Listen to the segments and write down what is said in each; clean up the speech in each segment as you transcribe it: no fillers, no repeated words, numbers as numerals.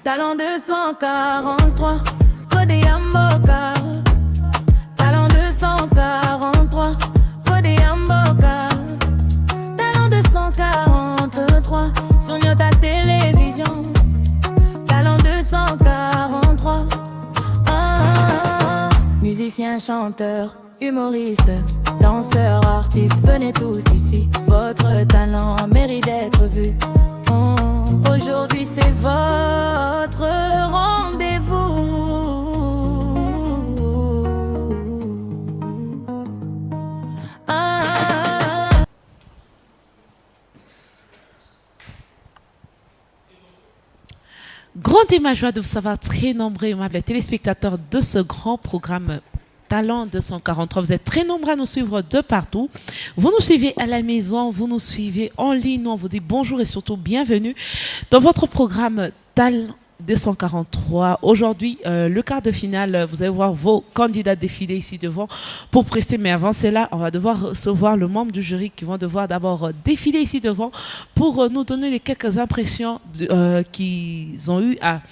Talent 243, Codé Yamboka. Talent 243, Codé Yamboka. Talent 243, sur ta télévision. Talent 243. Musicien, chanteur, humoriste, danseur, artiste, venez tous ici. Votre talent mérite d'être vu. Aujourd'hui c'est votre rendez-vous. Grande est ma joie de vous savoir très nombreux, aimables téléspectateurs de ce grand programme Talent 243. Vous êtes très nombreux à nous suivre de partout. Vous nous suivez à la maison, vous nous suivez en ligne. Nous, on vous dit bonjour et surtout bienvenue dans votre programme Talent 243. Aujourd'hui, le quart de finale, vous allez voir vos candidats défiler ici devant pour prester. Mais avant cela, on va devoir recevoir le membre du jury qui vont devoir d'abord défiler ici devant pour nous donner les quelques impressions qu'ils ont eu à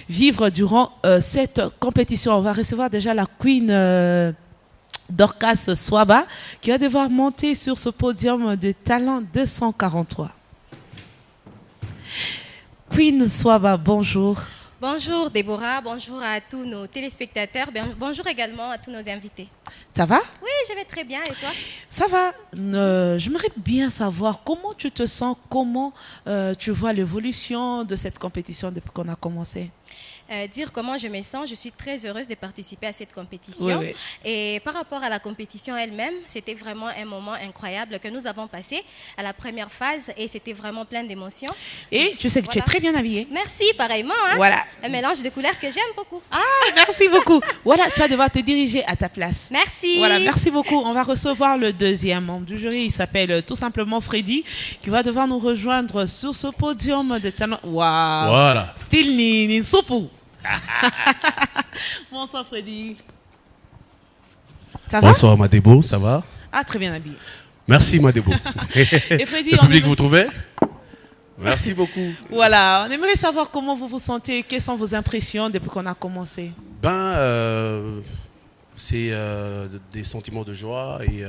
vivre durant cette compétition. On va recevoir déjà la Queen Dorcas Swaba qui va devoir monter sur ce podium de Talent 243. Queen Swaba, bonjour. Bonjour Déborah, bonjour à tous nos téléspectateurs, bonjour également à tous nos invités. Ça va? Oui, je vais très bien, et toi? Ça va. J'aimerais bien savoir comment tu te sens, comment tu vois l'évolution de cette compétition depuis qu'on a commencé. Dire comment je me sens, je suis très heureuse de participer à cette compétition. Oui. Et par rapport à la compétition elle-même, c'était vraiment un moment incroyable que nous avons passé à la première phase et c'était vraiment plein d'émotions. Et tu sais que tu es très bien habillée. Merci, pareillement. Hein? Voilà. Un mélange de couleurs que j'aime beaucoup. Ah, merci beaucoup. Voilà, tu vas devoir te diriger à ta place. Merci. Voilà, merci beaucoup. On va recevoir le deuxième membre du jury. Il s'appelle tout simplement Freddy, qui va devoir nous rejoindre sur ce podium de talent. Waouh. Voilà. Style Nini Soupou. Bonsoir Freddy. Ça va? Bonsoir Madebo, ça va? Ah, très bien habillé. Merci Madebo. Et Freddy, le public vous trouvez? Merci beaucoup. Voilà, on aimerait savoir comment vous vous sentez, quelles sont vos impressions depuis qu'on a commencé. C'est des sentiments de joie et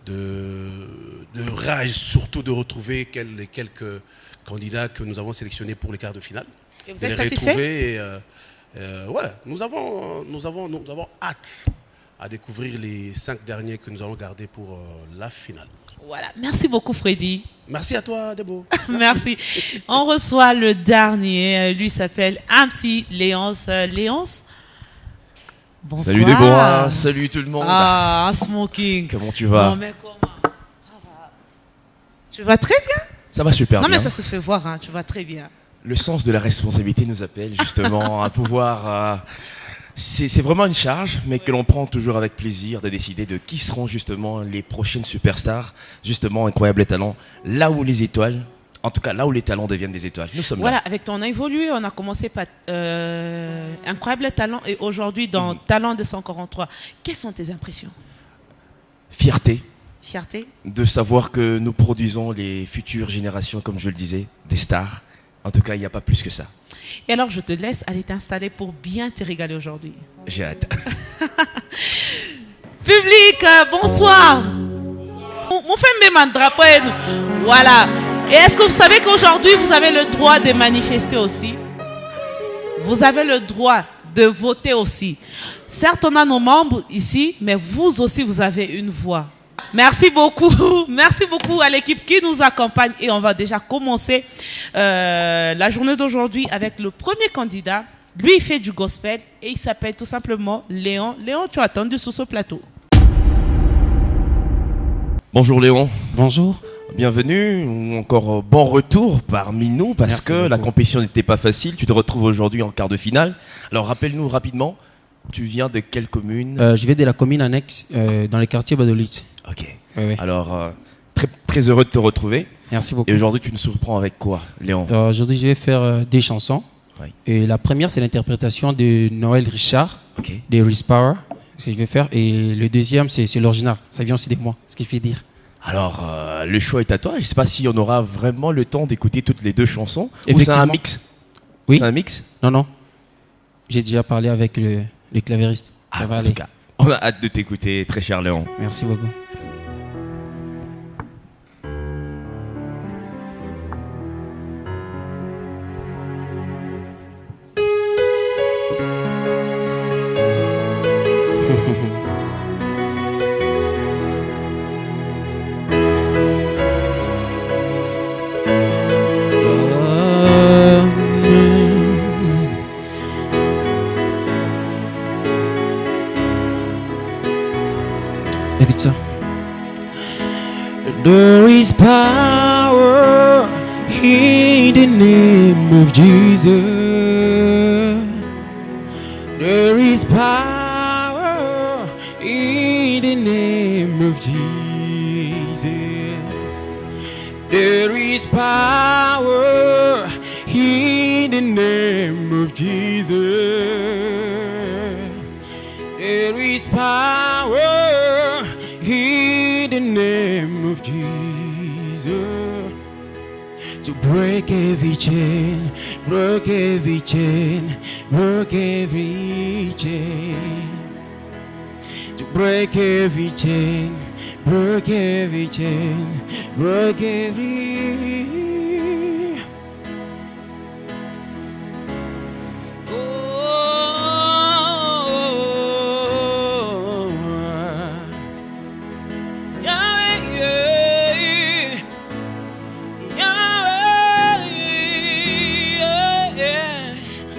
de rage, surtout de retrouver les quelques candidats que nous avons sélectionnés pour les quarts de finale. Et vous êtes satisfait? Ouais, nous avons hâte à découvrir les 5 derniers que nous allons garder pour la finale. Voilà, merci beaucoup Freddy. Merci à toi Debo. Merci. On reçoit le dernier, lui s'appelle Amsi Léonce. Léonce. Bonsoir. Salut Déborah, salut tout le monde. Ah, un smoking. Comment tu vas? Non mais comment? Ça va. Tu vas très bien? Ça va super bien. Non mais ça se fait voir, hein. Tu vas très bien. Le sens de la responsabilité nous appelle justement à pouvoir... c'est vraiment une charge, mais que l'on prend toujours avec plaisir de décider de qui seront justement les prochaines superstars, justement incroyables talents, là où les étoiles, en tout cas là où les talents deviennent des étoiles. Nous sommes voilà, là. avec ton évolué, on a commencé par Incroyable Talent et aujourd'hui dans Talent 243. Quelles sont tes impressions? Fierté. Fierté. De savoir que nous produisons les futures générations, comme je le disais, des stars. En tout cas, il n'y a pas plus que ça. Et alors, je te laisse aller t'installer pour bien te régaler aujourd'hui. J'ai hâte. Public, bonsoir. Mon fait même un drapeau. Voilà. Et est-ce que vous savez qu'aujourd'hui, vous avez le droit de manifester aussi? Vous avez le droit de voter aussi. Certes, on a nos membres ici, mais vous aussi, vous avez une voix. Merci beaucoup à l'équipe qui nous accompagne et on va déjà commencer la journée d'aujourd'hui avec le premier candidat. Lui, il fait du gospel et il s'appelle tout simplement Léon. Léon, tu as attendu sur ce plateau. Bonjour Léon. Bonjour. Bienvenue, ou encore bon retour parmi nous parce Merci que beaucoup. La compétition n'était pas facile. Tu te retrouves aujourd'hui en quart de finale. Alors rappelle-nous rapidement, tu viens de quelle commune? Je vais de la commune annexe dans le quartier Badolite. Ok. Oui. Alors, très heureux de te retrouver. Merci beaucoup. Et aujourd'hui, tu nous surprends avec quoi, Léon? Aujourd'hui, je vais faire des chansons. Oui. Et la première, c'est l'interprétation de Noël Richard, Ok. de Reese Power, ce que je vais faire. Et le deuxième, c'est l'original. Ça vient aussi de moi, ce qui fait dire. Alors, le choix est à toi. Je ne sais pas si on aura vraiment le temps d'écouter toutes les deux chansons. Ou c'est un Effectivement. mix? Oui. C'est un mix? Non, non. J'ai déjà parlé avec le clavieriste. Ça va en aller. tout cas, on a hâte de t'écouter, très cher Léon. Merci beaucoup. Écoute ça. There is power in the name of Jesus. There is power in the name of Jesus. There is power in the name of Jesus. There is power in the name of Jesus to break every chain, break every chain, break every chain. To break every chain, break every chain, break every.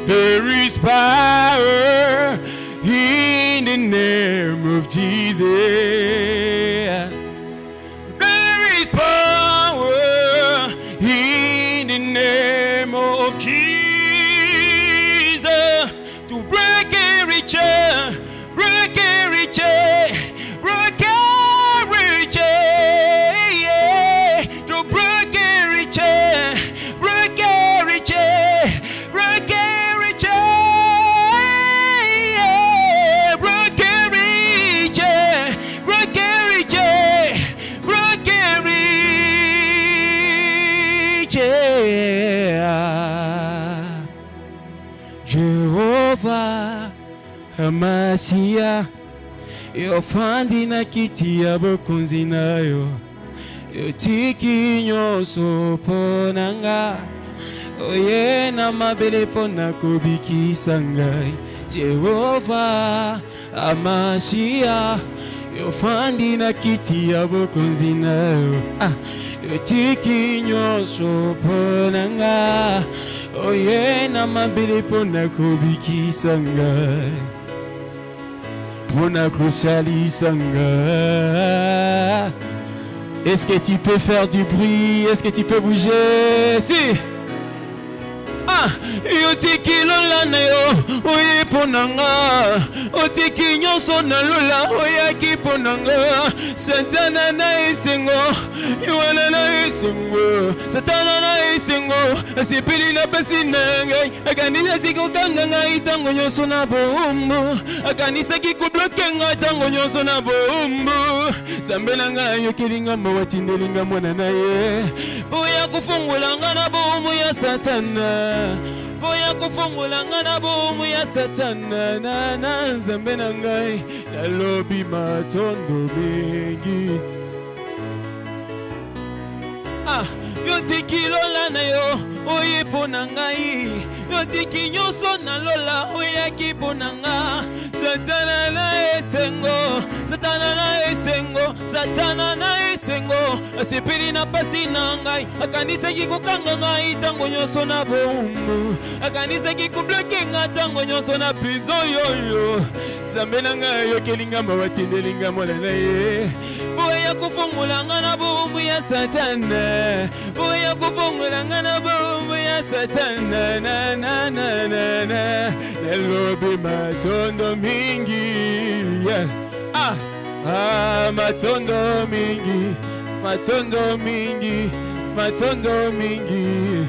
There is power in the name of Jesus. There is power in the name of Jesus to break every chain, break every chain, break every chain, yeah. To break every chain, break every chain, break every chain, yeah. Break every chain, break every chain, break every chain. Jehovah Amasia, yofandi na kiti ya bokonzi nayo, yotiki nyonso ponanga, oye na mabele pona kobikisa ngai. Jehovah Amasia, yofandi na kiti ya bokonzi nayo, yotiki nyonso ponanga, oye na mabele pona kobikisa ngai, pona kosalisa ngai. Est-ce que tu peux faire du bruit? Est-ce que tu peux bouger? Si. Yotiki lola na yo, oye ponanga, otiki nyonso na lola, oyaki ponanga. Satana na esengo, yowana na esengo, satana na esengo, asipili na pasi na ngai, akanisa sikokanga ngai tango nyonso na bombo, akanisa kikubloke ngai tango nyonso na bombo. Zambe na ngai yokilinga mawatindelinga mwana na ye, boya kufungula nga na bombo ya satana, boya kufungula nga na bombo ya satana. Na nzambe na ngai nalobi matondo mingi. Yotiki lola na yo, oye pona ngai, yotiki nyonso na lola, oyaki pona nga. Satana na esengo, satana na esengo, satana na esengo, asipili na pasi na ngai, akanisa kikokanga ngai tango nyonso na bombo, akanisa kikubloke ngai tango nyonso na prison yoyo. Zambe na ngai yokelinga mawatindelinga mwana na ye, boya kufungula nga na bombo ya satana, boya kufungula nga na bombo ya satana. Na nalobi matondo mingi, yeah. Matondo mingi, matondo mingi, matondo mingi.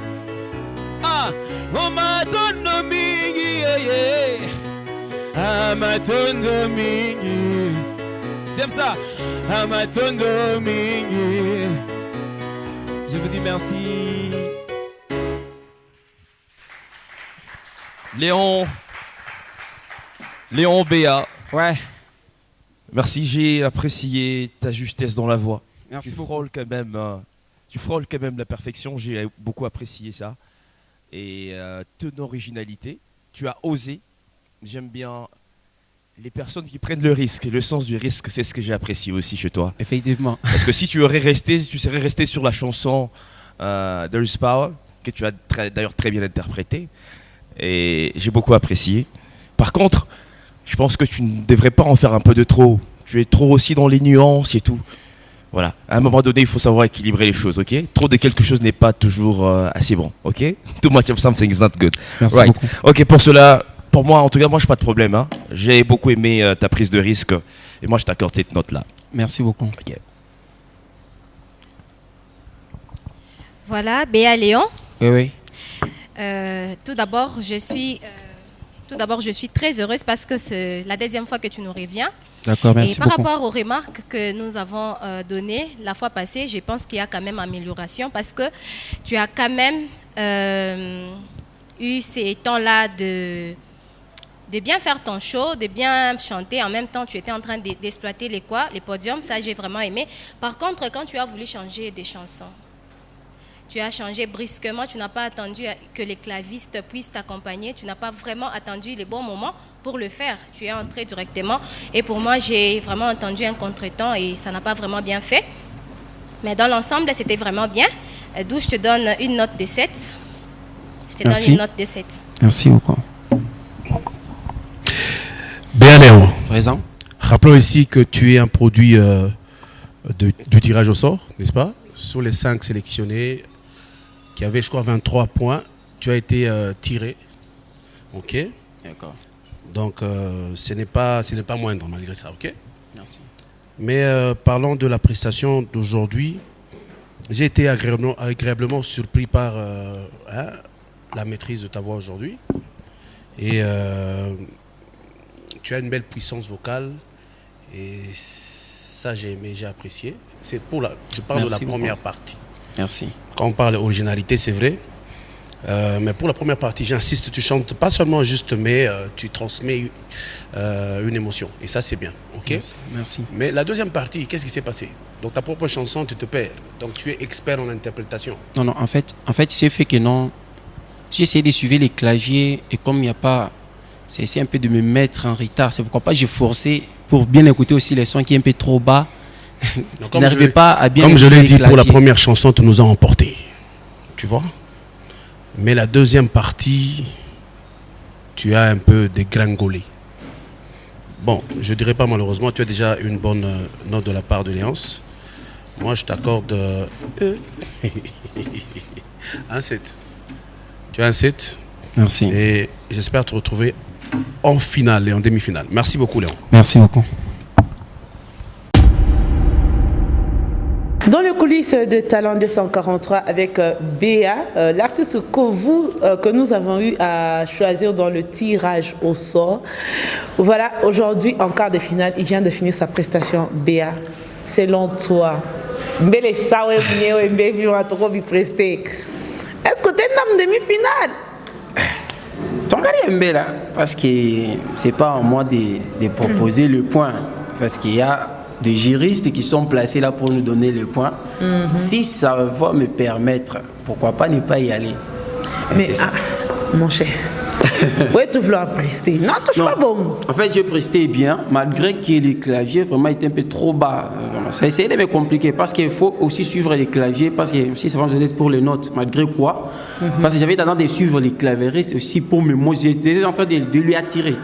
Oh matondo mingi, yeah, yeah. Matondo mingi. J'aime ça. Matondo mingi. Je vous dis merci. Léon Béa. Ouais. Merci, j'ai apprécié ta justesse dans la voix. Merci tu beaucoup. frôles quand même la perfection, j'ai beaucoup apprécié ça. Et ton originalité, tu as osé. J'aime bien les personnes qui prennent le risque. Et le sens du risque, c'est ce que j'ai apprécié aussi chez toi. Effectivement. Parce que si tu serais resté sur la chanson There is Power, que tu as d'ailleurs très bien interprétée, et j'ai beaucoup apprécié. Par contre, je pense que tu ne devrais pas en faire un peu de trop. Tu es trop aussi dans les nuances et tout. Voilà. À un moment donné, il faut savoir équilibrer les choses, ok? Trop de quelque chose n'est pas toujours assez bon, ok? Too much of something is not good. Merci Right. beaucoup. Ok, pour cela, pour moi, en tout cas, moi, je n'ai pas de problème. Hein. J'ai beaucoup aimé ta prise de risque. Et moi, je t'accorde cette note-là. Merci beaucoup. Ok. Voilà, Béa Léon. Oui, oui. Tout d'abord, je suis très heureuse parce que c'est la deuxième fois que tu nous reviens. D'accord, merci Et par beaucoup. rapport aux remarques que nous avons données la fois passée, je pense qu'il y a quand même amélioration parce que tu as quand même eu ces temps-là de bien faire ton show, de bien chanter. En même temps, tu étais en train d'exploiter les podiums. Ça, j'ai vraiment aimé. Par contre, quand tu as voulu changer des chansons, tu as changé brusquement, tu n'as pas attendu que les clavistes puissent t'accompagner, tu n'as pas vraiment attendu les bons moments pour le faire. Tu es entré directement et pour moi, j'ai vraiment entendu un contretemps et ça n'a pas vraiment bien fait. Mais dans l'ensemble, c'était vraiment bien. D'où je te donne une note de 7. Je te Merci. donne une note de 7. Merci beaucoup. Béa Léon, Présent. rappelons ici que tu es un produit du tirage au sort, n'est-ce pas? Sur les 5 sélectionnés, qui avaient, je crois, 23 points, tu as été tiré. Ok? D'accord. Donc, ce n'est pas moindre malgré ça, ok? Merci. Mais parlons de la prestation d'aujourd'hui. J'ai été agréablement surpris par la maîtrise de ta voix aujourd'hui. Et tu as une belle puissance vocale. Et ça, j'ai aimé, j'ai apprécié. Je parle Merci de la beaucoup. première partie. Merci. Quand on parle d'originalité, c'est vrai. Mais pour la première partie, j'insiste, tu chantes pas seulement juste, mais tu transmets une émotion. Et ça, c'est bien. Ok? Merci. Merci. Mais la deuxième partie, qu'est-ce qui s'est passé? Donc ta propre chanson, tu te perds. Donc tu es expert en interprétation. Non, non, en fait, c'est fait que non. J'ai essayé de suivre les claviers et comme il n'y a pas. C'est essayer un peu de me mettre en retard. C'est pourquoi pas j'ai forcé pour bien écouter aussi les sons qui sont un peu trop bas. Donc, Je n'arrivais pas à bien Comme je écouter l'ai les dit, pour la claviers. première chanson, tu nous as emportés. Tu vois? Mais la deuxième partie, tu as un peu dégringolé. Bon, je dirais pas malheureusement, tu as déjà une bonne note de la part de Léance. Moi, je t'accorde un 7. Tu as un 7 Merci. et j'espère te retrouver en finale et en demi-finale. Merci beaucoup, Léon. Merci beaucoup. Dans les coulisses de Talent 243 avec Béa, l'artiste que nous avons eu à choisir dans le tirage au sort. Voilà, aujourd'hui, en quart de finale, il vient de finir sa prestation. Béa, selon toi, est-ce que tu es une demi-finale? Ton gars est belle, hein, parce que c'est pas à moi de proposer le point. Parce qu'il y a des juristes qui sont placés là pour nous donner le point. Si ça va me permettre, pourquoi pas ne pas y aller? Mais mon cher, oui, tu veux prester. Non, touche pas bon. En fait, j'ai presté bien, malgré que les claviers vraiment étaient un peu trop bas. Ça a essayé de me compliquer parce qu'il faut aussi suivre les claviers, parce que si ça va être pour les notes, malgré quoi. Parce que j'avais tendance de suivre les clavéristes aussi pour me. Moi, j'étais en train de lui attirer.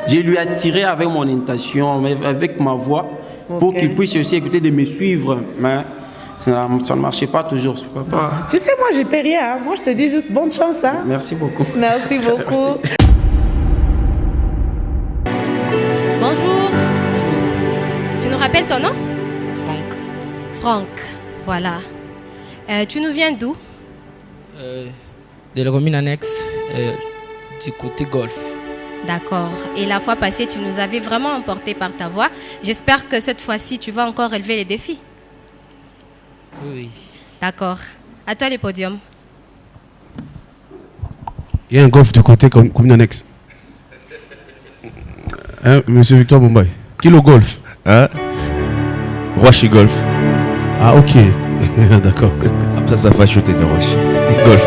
Je lui attiré avec mon intention, avec ma voix, pour qu'il puisse aussi écouter de me suivre. Mais ça ne marchait pas toujours. Pas. Tu sais, moi, je ne paie rien. Hein. Moi, je te dis juste bonne chance. Hein. Merci beaucoup. Merci beaucoup. Merci. Bonjour. Tu nous rappelles ton nom? Franck, Franck. Voilà. Tu nous viens d'où? de la commune annexe du côté golf. D'accord. Et la fois passée, tu nous avais vraiment emporté par ta voix. J'espère que cette fois-ci, tu vas encore relever les défis. Oui. D'accord. À toi les podiums. Il y a un golf du côté commune annexe. Hein, Monsieur Victor Mumbai. Qui le golf? Hein? Roche Golf. Ah, ok. D'accord. Comme ça va shooter de Roche. Golf.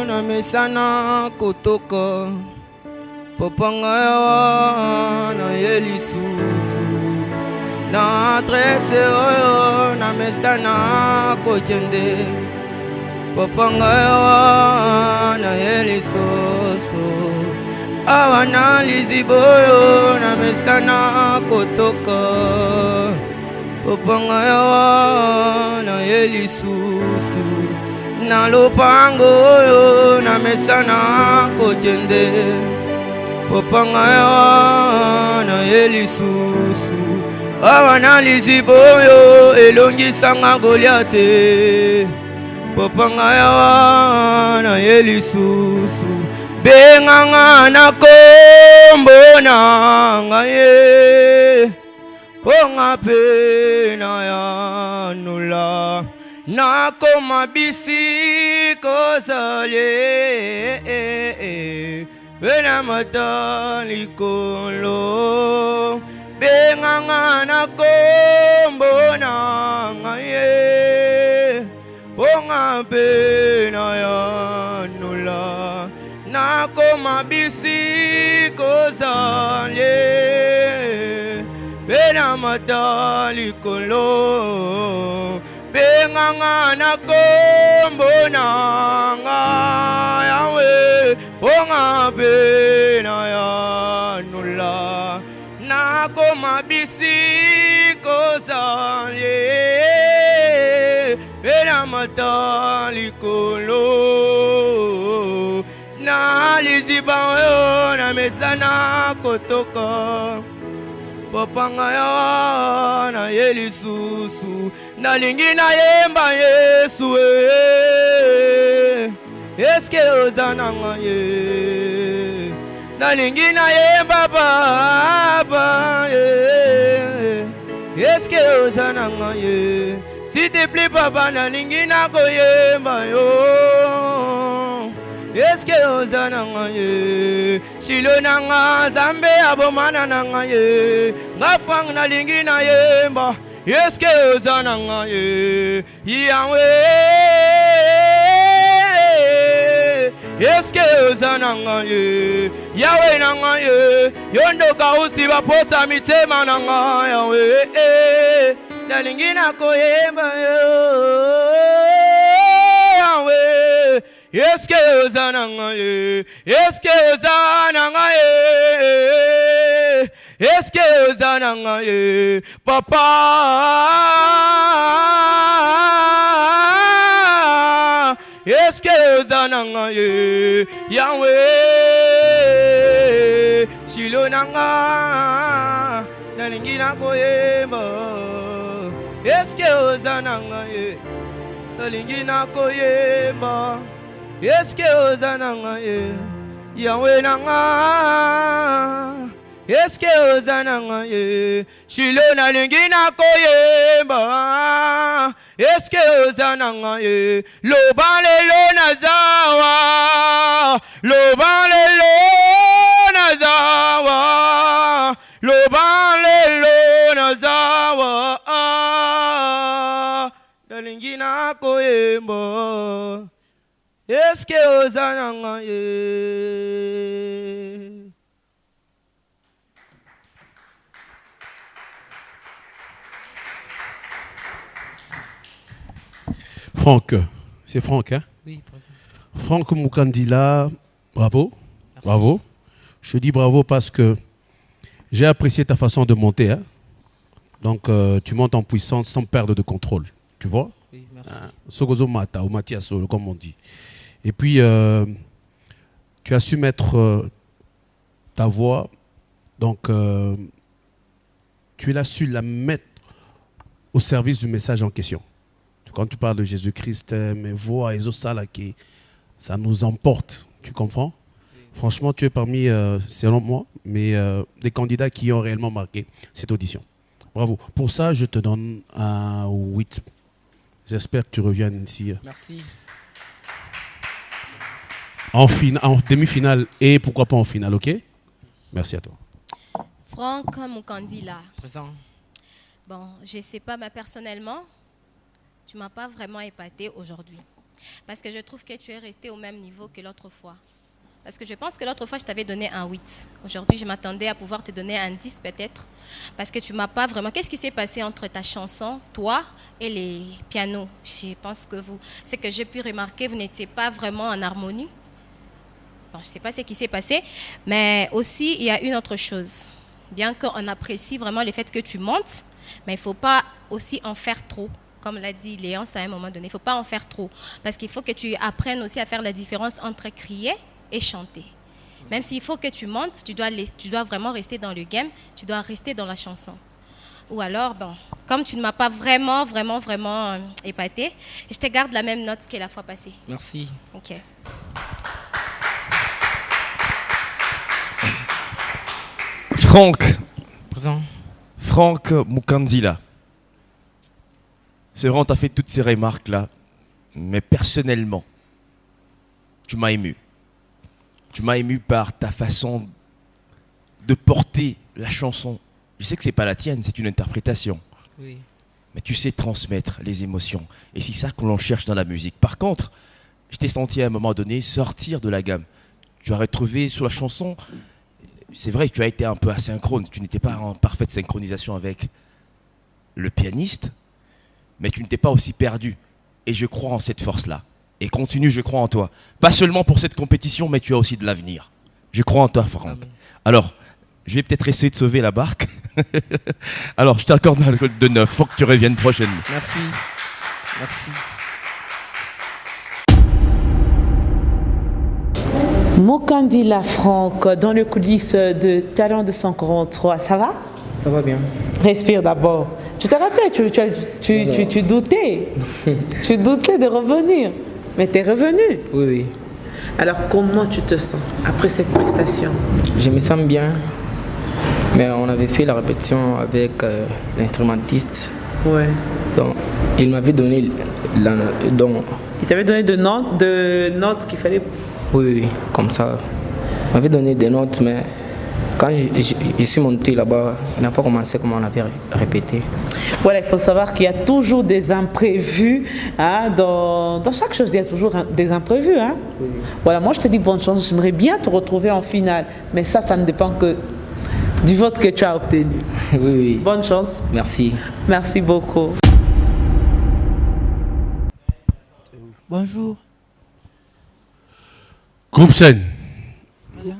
Na mesana kotoko popanga na yelisusu na adresse na mesana kojende popanga na yelisusu awana liziboyo na mesana kotoko popanga na yelisusu na lopango oyo na mesana kojende popanga na yelisusu awa na lizibo oyo elongisanga Goliate popanga na yelisusu benganga na kombo na ngaye ponga pe na ya nula nakoma bisi kozale bena mata likolo benganga na kombo na ngaye ponga pena ya nula nakoma bisi kozale bena mata likolo benganga na kombo nanga yawe ponga pena ya nula nakoma bisi kozale bena mata likolo na liziba yo na mesana kotoka popanga ya na yelisusu nalingi na yemba Yesu eske ozananga ye nalingi na yemba papa eske ozananga ye s'il te plaît papa nalingi na koyemba yo eske ozananga ye shilo nanga zambe abomana nanga ye ngafang nalingi na yemba eske ozananga ye Yahweh eske ozananga ye Yahweh nanga ye yondoka usiba pota mitema nanga Yahweh nalingi na koyemba yo Yahweh eske ozananga ye eske ozananga ye eske ozananga ye papa eske ozananga ye Yahweh shilo nanga nalingi na koyemba eske ozananga ye nalingi na koyemba eske ozananga ye Yahweh nanga eske ozananga ye shilo nalingi na koyemba eske ozananga ye loba lelo nazawa loba lelo nazawa loba lelo nazawa nalingi na koyemba eske ozananga ye. Franck, c'est Franck, hein? Oui, président. Franck Mukandila, bravo, merci. Bravo. Je te dis bravo parce que j'ai apprécié ta façon de monter, hein? Donc tu montes en puissance sans perdre de contrôle, tu vois? Oui, merci. Sogozo Mata ou Mathias, comme on dit. Et puis tu as su mettre ta voix, donc tu as su la mettre au service du message en question. Quand tu parles de Jésus-Christ, mes voix et ça nous emporte, Tu comprends? Franchement, tu es parmi, selon moi, des candidats qui ont réellement marqué cette audition. Bravo. Pour ça, je te donne un 8. J'espère que tu reviennes ici. Merci. En demi-finale et pourquoi pas en finale, ok? Merci à toi. Franck Mukandila. Présent. Bon, je ne sais pas, mais personnellement, tu ne m'as pas vraiment épaté aujourd'hui. Parce que je trouve que tu es resté au même niveau que l'autre fois. Parce que je pense que l'autre fois, je t'avais donné un 8. Aujourd'hui, je m'attendais à pouvoir te donner un 10 peut-être. Parce que tu ne m'as pas vraiment... Qu'est-ce qui s'est passé entre ta chanson, toi, et les pianos? Je pense que ce que j'ai pu remarquer, vous n'étiez pas vraiment en harmonie. Bon, je ne sais pas ce qui s'est passé. Mais aussi, il y a une autre chose. Bien qu'on apprécie vraiment le fait que tu montes, mais il ne faut pas aussi en faire trop. Comme l'a dit Léonce à un moment donné, il ne faut pas en faire trop. Parce qu'il faut que tu apprennes aussi à faire la différence entre crier et chanter. Même s'il faut que tu montes, tu dois vraiment rester dans le game, tu dois rester dans la chanson. Ou alors, bon, comme tu ne m'as pas vraiment épaté, je te garde la même note que la fois passée. Merci. Ok. Franck. Présent. Franck Mukandila. C'est vrai, on t'a fait toutes ces remarques-là, mais personnellement, tu m'as ému. Tu m'as ému par ta façon de porter la chanson. Je sais que c'est pas la tienne, c'est une interprétation. Oui. Mais tu sais transmettre les émotions. Et c'est ça qu'on cherche dans la musique. Par contre, je t'ai senti à un moment donné sortir de la gamme. Tu as retrouvé sur la chanson, c'est vrai que tu as été un peu asynchrone. Tu n'étais pas en parfaite synchronisation avec le pianiste, mais tu n'étais pas aussi perdu. Et je crois en cette force-là. Et continue, je crois en toi. Pas seulement pour cette compétition, mais tu as aussi de l'avenir. Je crois en toi, Franck. Amen. Alors, je vais peut-être essayer de sauver la barque. Alors, je t'accorde un code de 9. Faut que tu reviennes prochainement. Merci. Merci. Mukandila Franck, dans le coulisses de Talent 243, ça va? Ça va bien. Respire d'abord. Tu te rappelles, tu doutais. Tu doutais de revenir. Mais tu es revenu. Oui, oui. Alors, comment tu te sens après cette prestation? Je me sens bien. Mais on avait fait la répétition avec l'instrumentiste. Ouais. Donc, il m'avait donné il t'avait donné de notes qu'il fallait... Oui, comme ça. Il m'avait donné des notes, mais quand je suis monté là-bas, il n'a pas commencé comme on avait répété. Voilà, il faut savoir qu'il y a toujours des imprévus. Hein, dans chaque chose, il y a toujours des imprévus. Hein. Oui. Voilà, moi je te dis bonne chance. J'aimerais bien te retrouver en finale. Mais ça ne dépend que du vote que tu as obtenu. Oui, oui. Bonne chance. Merci. Merci beaucoup. Bonjour. Groupe Scène,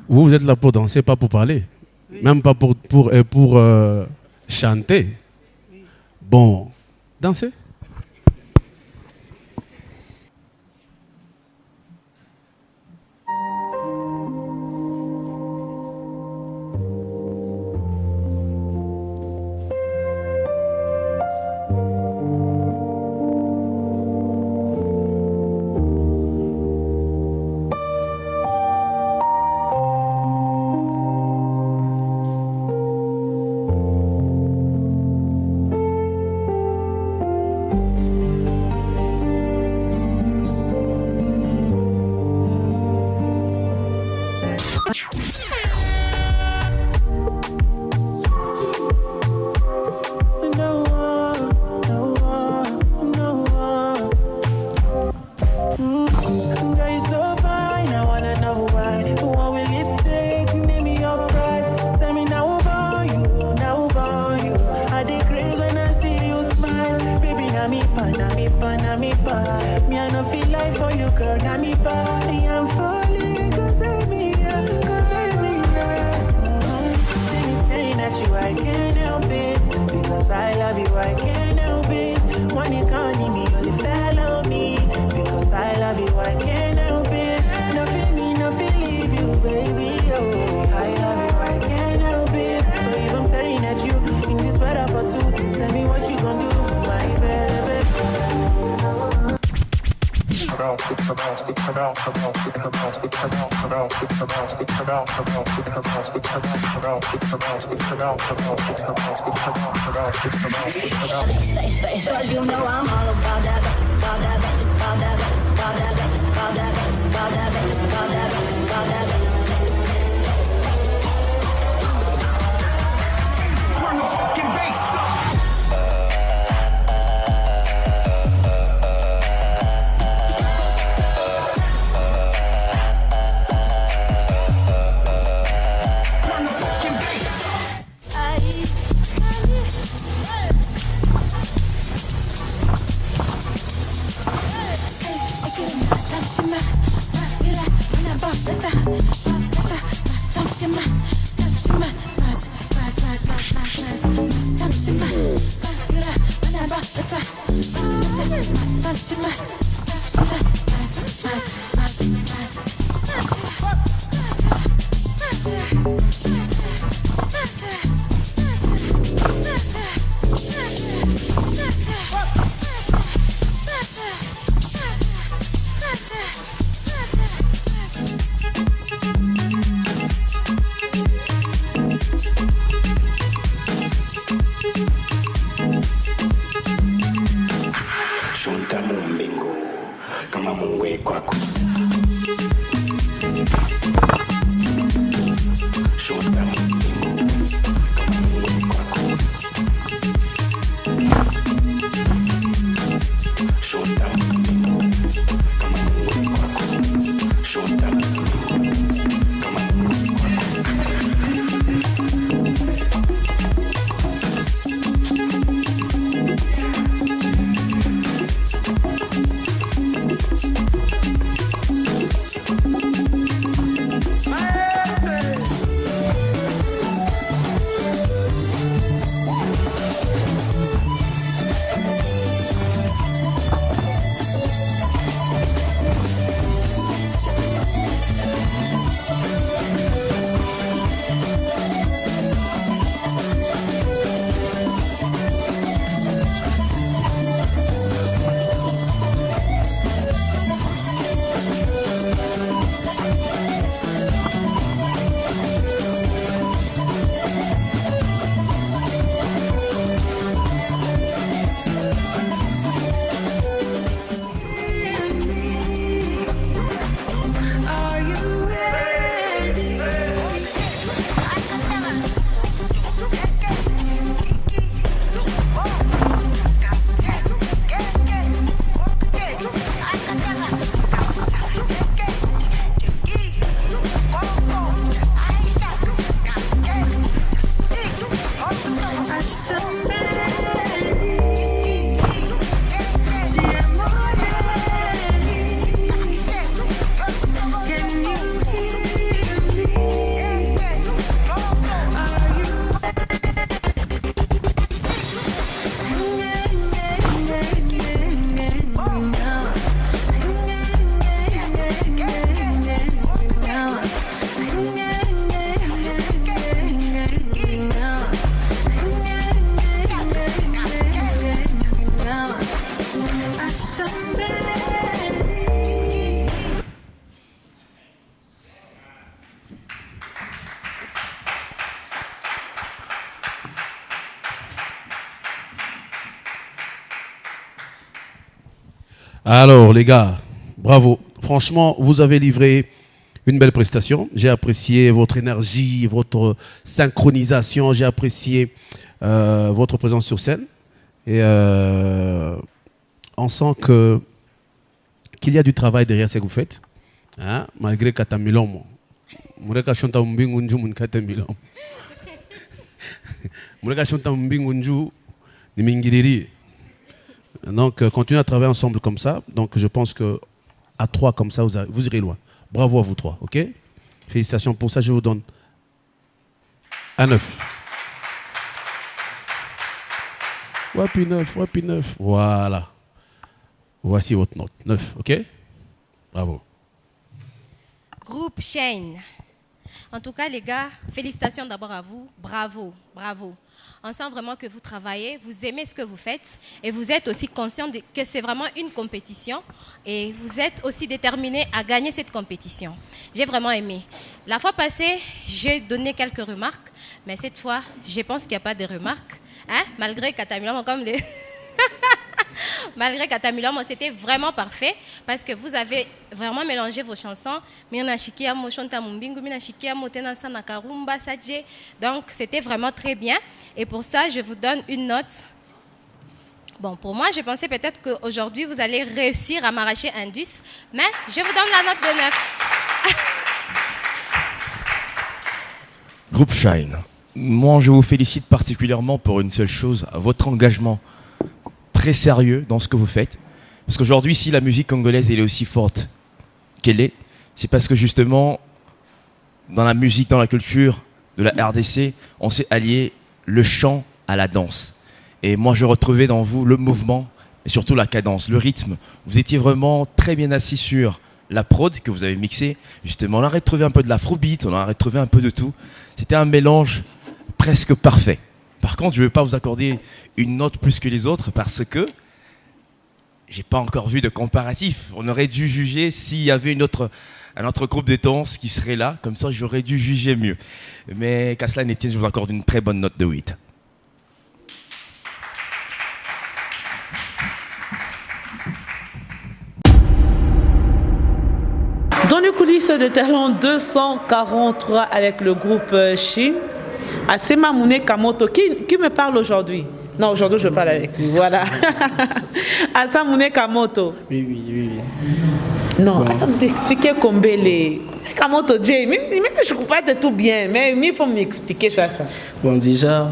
vous êtes là pour danser, pas pour parler. Oui. Même pas pour chanter. Oui. Bon, dansez. Cause you know I'm all about that bass, about that bass, about that bass, about that bass, about that bass, about that bass, about that bass, about that bass. Turn the fucking bass up. Alors les gars, bravo. Franchement, vous avez livré une belle prestation. J'ai apprécié votre énergie, votre synchronisation. J'ai apprécié votre présence sur scène. Et on sent qu'il y a du travail derrière ce que vous faites. Hein? Malgré Katamilom. Donc, continuez à travailler ensemble comme ça. Donc, je pense que à 3 comme ça, vous irez loin. Bravo à vous 3, ok? Félicitations pour ça. Je vous donne un 9. Wapi 9, wapi 9. Voilà. Voici votre note. 9, ok? Bravo. Groupe Shane. En tout cas, les gars, félicitations d'abord à vous. Bravo, bravo. On sent vraiment que vous travaillez, vous aimez ce que vous faites et vous êtes aussi conscient que c'est vraiment une compétition et vous êtes aussi déterminé à gagner cette compétition. J'ai vraiment aimé. La fois passée, j'ai donné quelques remarques, mais cette fois, je pense qu'il n'y a pas de remarques. Hein? Malgré Katamilam, comme les... Malgré Katamilam, c'était vraiment parfait parce que vous avez vraiment mélangé vos chansons. Donc, c'était vraiment très bien. Et pour ça, je vous donne une note. Bon, pour moi, je pensais peut-être qu'aujourd'hui, vous allez réussir à m'arracher un 10, mais je vous donne la note de 9. Groupe Shine, moi je vous félicite particulièrement pour une seule chose, votre engagement très sérieux dans ce que vous faites. Parce qu'aujourd'hui, si la musique congolaise elle est aussi forte qu'elle est, c'est parce que justement, dans la musique, dans la culture de la RDC, on s'est allié le chant à la danse. Et moi, je retrouvais dans vous le mouvement et surtout la cadence, le rythme. Vous étiez vraiment très bien assis sur la prod que vous avez mixée. Justement, on a retrouvé un peu de l'afrobeat, on a retrouvé un peu de tout. C'était un mélange presque parfait. Par contre, je ne vais pas vous accorder une note plus que les autres parce que j'ai pas encore vu de comparatif. On aurait dû juger s'il y avait un autre groupe de danse qui serait là. Comme ça, j'aurais dû juger mieux. Mais qu'à cela n'était, je vous accorde une très bonne note de 8. Dans les coulisses de Talent 243 avec le groupe Chine, Asema Mune Kamoto, qui me parle aujourd'hui? Non, aujourd'hui je parle avec lui, voilà. Asema Mune Kamoto. Oui. Non, bon. Ça me t'expliquer combien les... Kamoto J, même je ne comprends pas tout bien, mais il faut m'expliquer ça. Bon, déjà,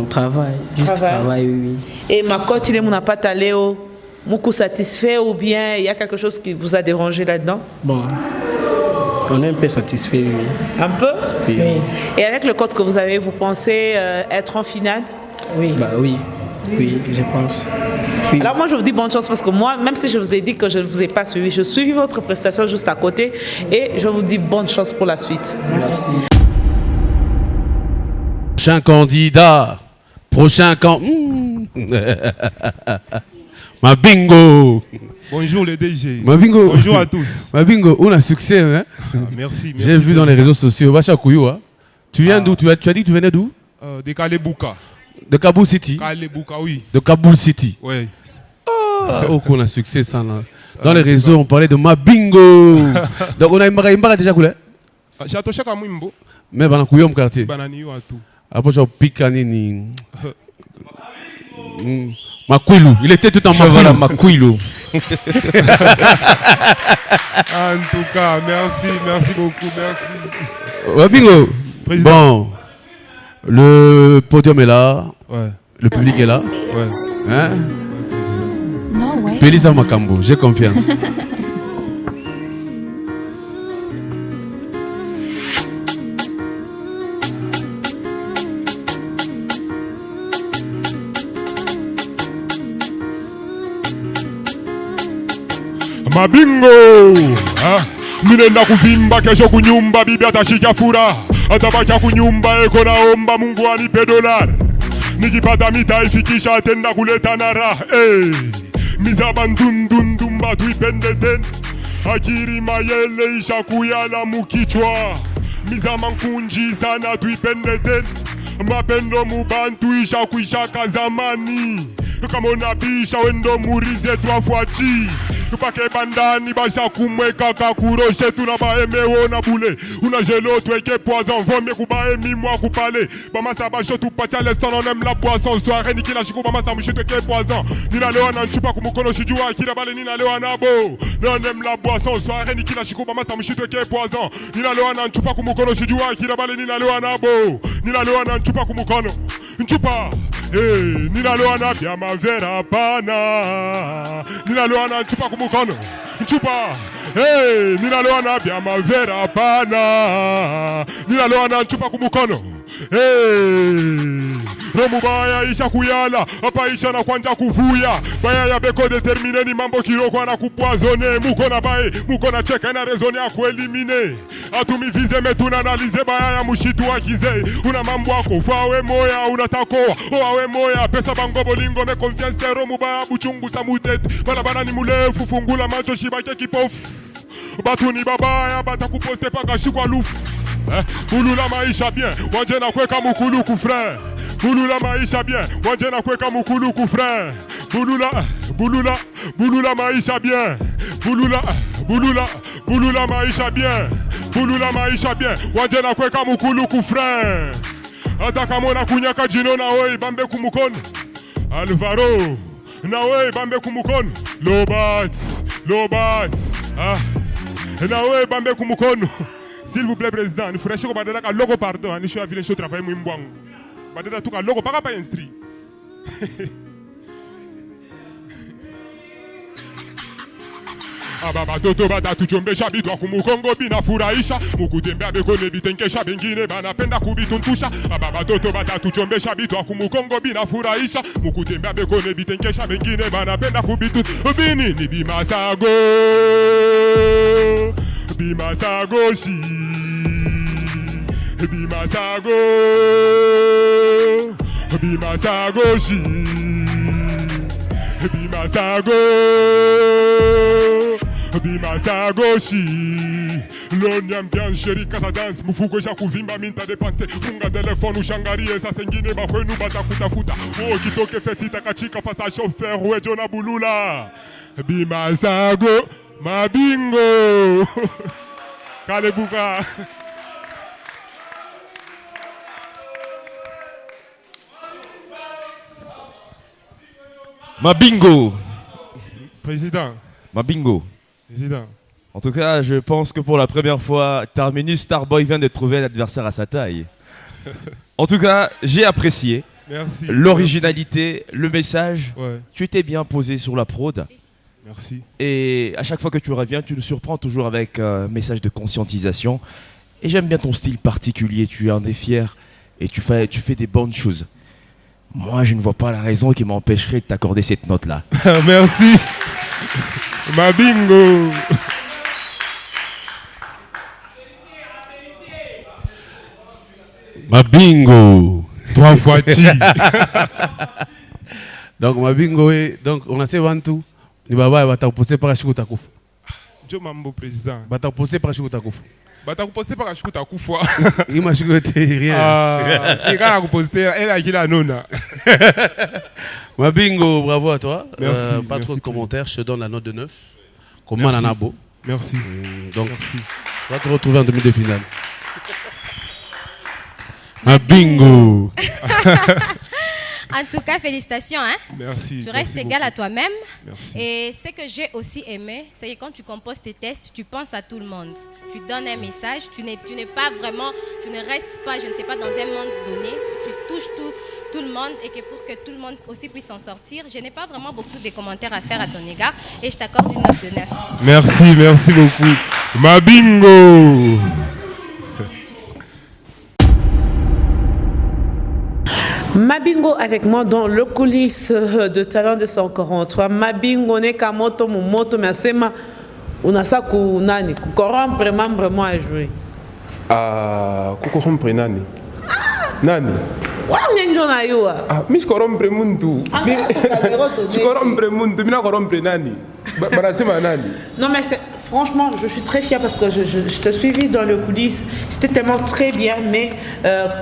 travail, juste travail, oui. Et ma cote, il est mon appât à Léo. Beaucoup satisfait ou bien il y a quelque chose qui vous a dérangé là-dedans? Bon, on est un peu satisfait, oui. Un peu? Oui. Et avec le code que vous avez, vous pensez être en finale? Oui. Oui, je pense. Oui. Alors moi je vous dis bonne chance parce que moi, même si je vous ai dit que je ne vous ai pas suivi, je suis votre prestation juste à côté et je vous dis bonne chance pour la suite. Merci. Prochain candidat, Ma bingo. Bonjour les DG. Ma bingo. Bonjour à tous. Ma bingo, on a succès. Hein? Merci. J'ai vu dans les réseaux sociaux. Bacha Kouyou, hein? Tu viens d'où? Tu as dit que tu venais d'où? De Kalebouka. De Kaboul City? Kalebouka, oui. De Kaboul City? Oui. Oh, qu'on a succès ça là. Dans les réseaux, on parlait de ma bingo. Donc on a une déjà coulé. Château Chaka Mwimbo. Mais dans le quartier. Banani à tout. Après j'ai piqué ni. Makwilou, il était tout en Voilà, Makwilou. En tout cas, merci beaucoup, merci. Bingo. Président. Bon, le podium est là, ouais. Le public est là. Ouais. Hein? No way. Pélisa Makambo, j'ai confiance. Mabingo minenda kuvimba kesho kunyumba bibi atashika furaha atabaki kunyumba eko naomba Mungu anipe dolari nikipata mitaifikisha atenda kuleta na raha mizaba ndundundumba tuipende tena akiri mayele isha kuyala mukichwa mizama nkunji sana tuipende tena mapendo mubantu isha kuishaka zamani kama unabisha wendo murize twafuati tupake bandani basha kumweka kakuroshe tunabaemewo na bule unajelo tweke poison vomye kubae mimwa kupale bamasa basho tupacha leston on aime la boisson soirée nikila shiku bamasa mwisho tweke poison ninalewa na nchupa kumukono shijua kila bale ninalewa nabo on aime la boisson soirée nikila shiku bamasa mwisho tweke poison ninalewa na nchupa kumukono shijua kila bale ninalewa nabo ninalewa na nchupa kumukono nchupa ninalewa na bia mavera pana ninalewa na nchupa kumukono nchupa ninalewa na bia mavera pana ninalewa na nchupa kumukono Romu baya isha kuyala hapa isha na kwanja kuvuya baya ya beko determine ni mambo kiroko na kupoisonner muko na bae muko na cheka na raisonner à kueliminer atumivize metunanalize baya ya mushitu wakize una mambo yako fawe moya unatakoa oawe moya pesa bango bolingo me confiance tero mubaya buchungu samutete barabara ni mulefu fungula macho shibake kipofu batu ni babaya batakuposte paka shikwa lufu bulula maisha bien wanje na kweka mukuluku frère bulula maisha bien wanje na kweka mukuluku frère bulula maisha bien bulula maisha bien bulula maisha bien wanje na kweka mukuluku frère ataka mona kunyaka jino na oi bambe kumukono Alvaro na oi bambe kumukono lobat na oi bambe kumukono. S'il vous plaît, président, nous ferons que badala ka logo pardon, ni suis vilain chaud travail moi mbwangu. Badala tout ka logo pas inscrit. Ababa toto bata tuchombe shabitwa kumukongo bina furahisha mukutembe abekone bitenkesha bengine banapenda kubituntusha ababa toto bata tuchombe shabitwa kumukongo bina furahisha mukutembe abekone bitenkesha bengine banapenda kubitu bini ni bimasago shi bimasago shi bimasagoshi lonyam bien sheri kasa dance mufuko sha kuvimba minta depanse funga telefone ushangarie sasa ngine bakwenu batakutafuta kitoke feti takachika fasa chauffeur wejo na bulula bimasago mabingo kalebuka Mabingo. Président. Mabingo. Président. En tout cas, je pense que pour la première fois, Terminus Starboy vient de trouver un adversaire à sa taille. En tout cas, j'ai apprécié. Merci. L'originalité, le message. Ouais. Tu t'es bien posé sur la prod. Merci. Et à chaque fois que tu reviens, tu nous surprends toujours avec un message de conscientisation. Et j'aime bien ton style particulier. Tu en es fier et tu fais des bonnes choses. Moi, je ne vois pas la raison qui m'empêcherait de t'accorder cette note-là. Merci. Mabingo. Mabingo. Trois fois chi. Donc Mabingo, donc on a fait tout. Ni baba va t'opposer par Achiko Takouf. Joe Mambo président. Va t'opposer par Achiko Takouf. Va t'opposer par Achiko Takouf. Il m'a rien. C'est quand on poste elle a qui la nona. Mabingo, bravo à toi. Merci. Pas merci, trop de commentaires, président. je te donne la note de 9. Comme Mananabo. Merci. Donc merci. Je vais te retrouver en demi de finale. Mabingo. En tout cas, félicitations. Hein? Merci. Tu restes égal à toi-même. Merci. Et ce que j'ai aussi aimé, c'est que quand tu composes tes tests, tu penses à tout le monde. Tu donnes un message. Tu n'es pas vraiment, tu ne restes pas, je ne sais pas, dans un monde donné. Tu touches tout le monde et que pour que tout le monde aussi puisse s'en sortir, je n'ai pas vraiment beaucoup de commentaires à faire à ton égard et je t'accorde une note de 9. Merci beaucoup. Mabingo. Mabingo avec moi dans le coulisses de Talent 243. Mabingo n'est qu'à moto, mon moto, mais c'est ma. On a ça qu'on nani, corrompre membre à jouer. Ah, corrompre nani. Nani. Mais je corrompre muntu. Je corrompre muntu, mais corrompre nani. Non mais franchement, je suis très fière parce que je te suivis dans le coulisses. C'était tellement très bien, mais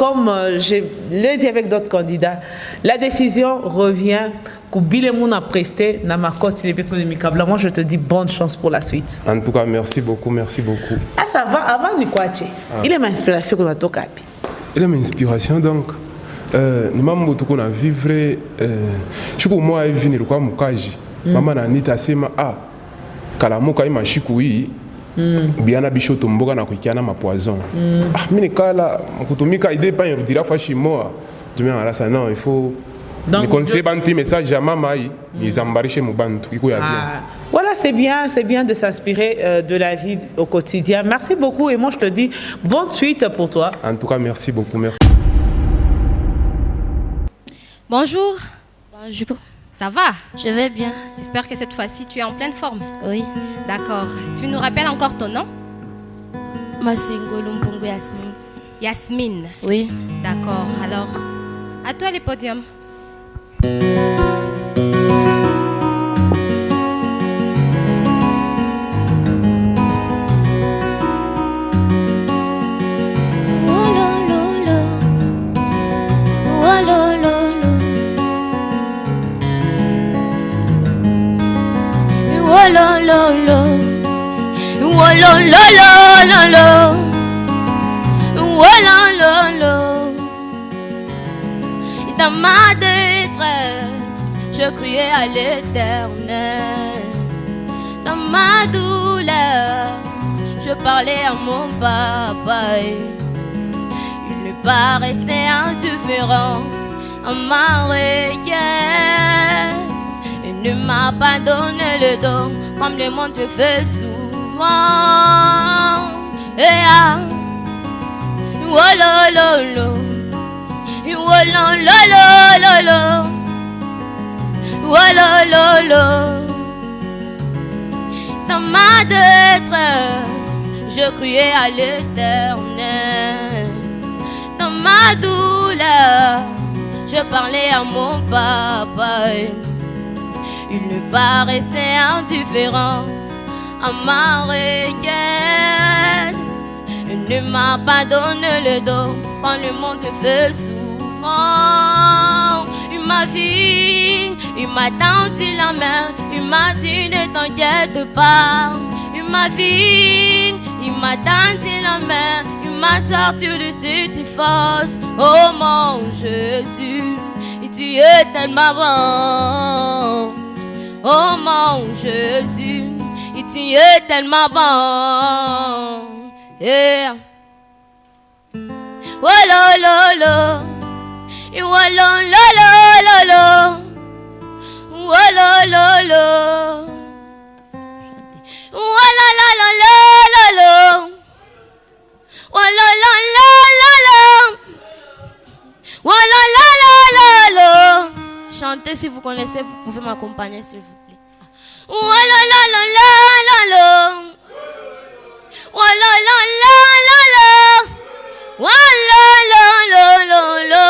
comme je l'ai dit avec d'autres candidats, la décision revient Koubilemoun a presté dans ma côte économique. Moi, je te dis bonne chance pour la suite. En tout cas, merci beaucoup, merci beaucoup. Ah ça va, avant Nikwache. Il est ma inspiration qu'on a toqué. Il est ma inspiration donc. Nous m'avons tout qu'on a vivre. Je suis moi venu quoi mukaji. Maman a nita sema kalamuka ima shikui biana bishoto mboga na kuikiana mapoison. Mimi kala kutumika idée pas yurdira fashi moa. Je me rasa non, il faut ni conseiller bantu message à mama ni zambarishe mubantu iko ya bien. Voilà, c'est bien de s'inspirer de la vie au quotidien. Merci beaucoup et moi je te dis bonne suite pour toi. En tout cas, merci beaucoup, merci. Bonjour. Bonjour. Ça va? Je vais bien. J'espère que cette fois-ci tu es en pleine forme. Oui. D'accord. Tu nous rappelles encore ton nom? Masengolo Mpongo Yasmine. Yasmine. Oui. D'accord. Alors, à toi les podiums. Dans ma détresse, je criais à l'Éternel. Dans ma douleur, je parlais à mon papa. Il n'est pas resté indifférent à ma requête. Il ne m'a pas donné le dos comme le monde le fait souvent. Et ah, oh lo lo lo, oh lo lo lo lo lo, oh lo lo lo. Dans ma détresse, je criais à l'Éternel. Dans ma douleur, je parlais à mon papa. Il n'est pas resté indifférent à ma requête. Il ne m'a pas donné le dos quand le monde le fait souvent. Il m'a vu, il m'a tendu la main, il m'a dit ne t'inquiète pas. Il m'a vu, il m'a tendu la main, il m'a sorti de cette force. Oh mon Jésus, tu es tellement bon. Oh mon Jésus, tu es tellement bon. Yeah. Oh lo lo lo, oh lo lo lo lo lo, oh lo lo lo, oh la la la la la la, oh la la la la la, oh la la la la la. Chantez si vous connaissez, vous pouvez m'accompagner s'il vous plaît. Oh la la la la la la, oh la la la la la, oh la la la la la.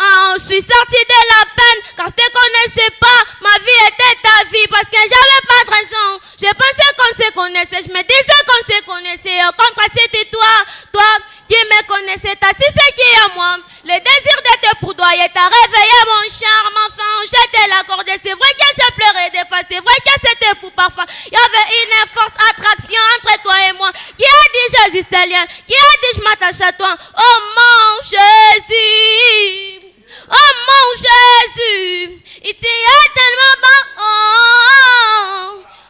Ah, je suis sortie de la peine car je te connaissais pas. Ma vie était ta vie parce que j'avais pas de raison. Je pensais qu'on se connaissait, je me disais qu'on se connaissait. Au contraire, c'était toi qui me connaissais. T'as su ce qui est à moi. Le désir de te pourdoyer t'a réveillé mon charme. Enfin, je te l'accordé. C'est vrai que j'ai pleuré des fois. C'est vrai que c'était fou parfois. Il y avait une force attraction entre toi et moi. Qui a dit j'existe lien? Qui a dit je m'attache à toi? Oh mon Jésus. Oh mon Jésus. Il t'y est tellement bon.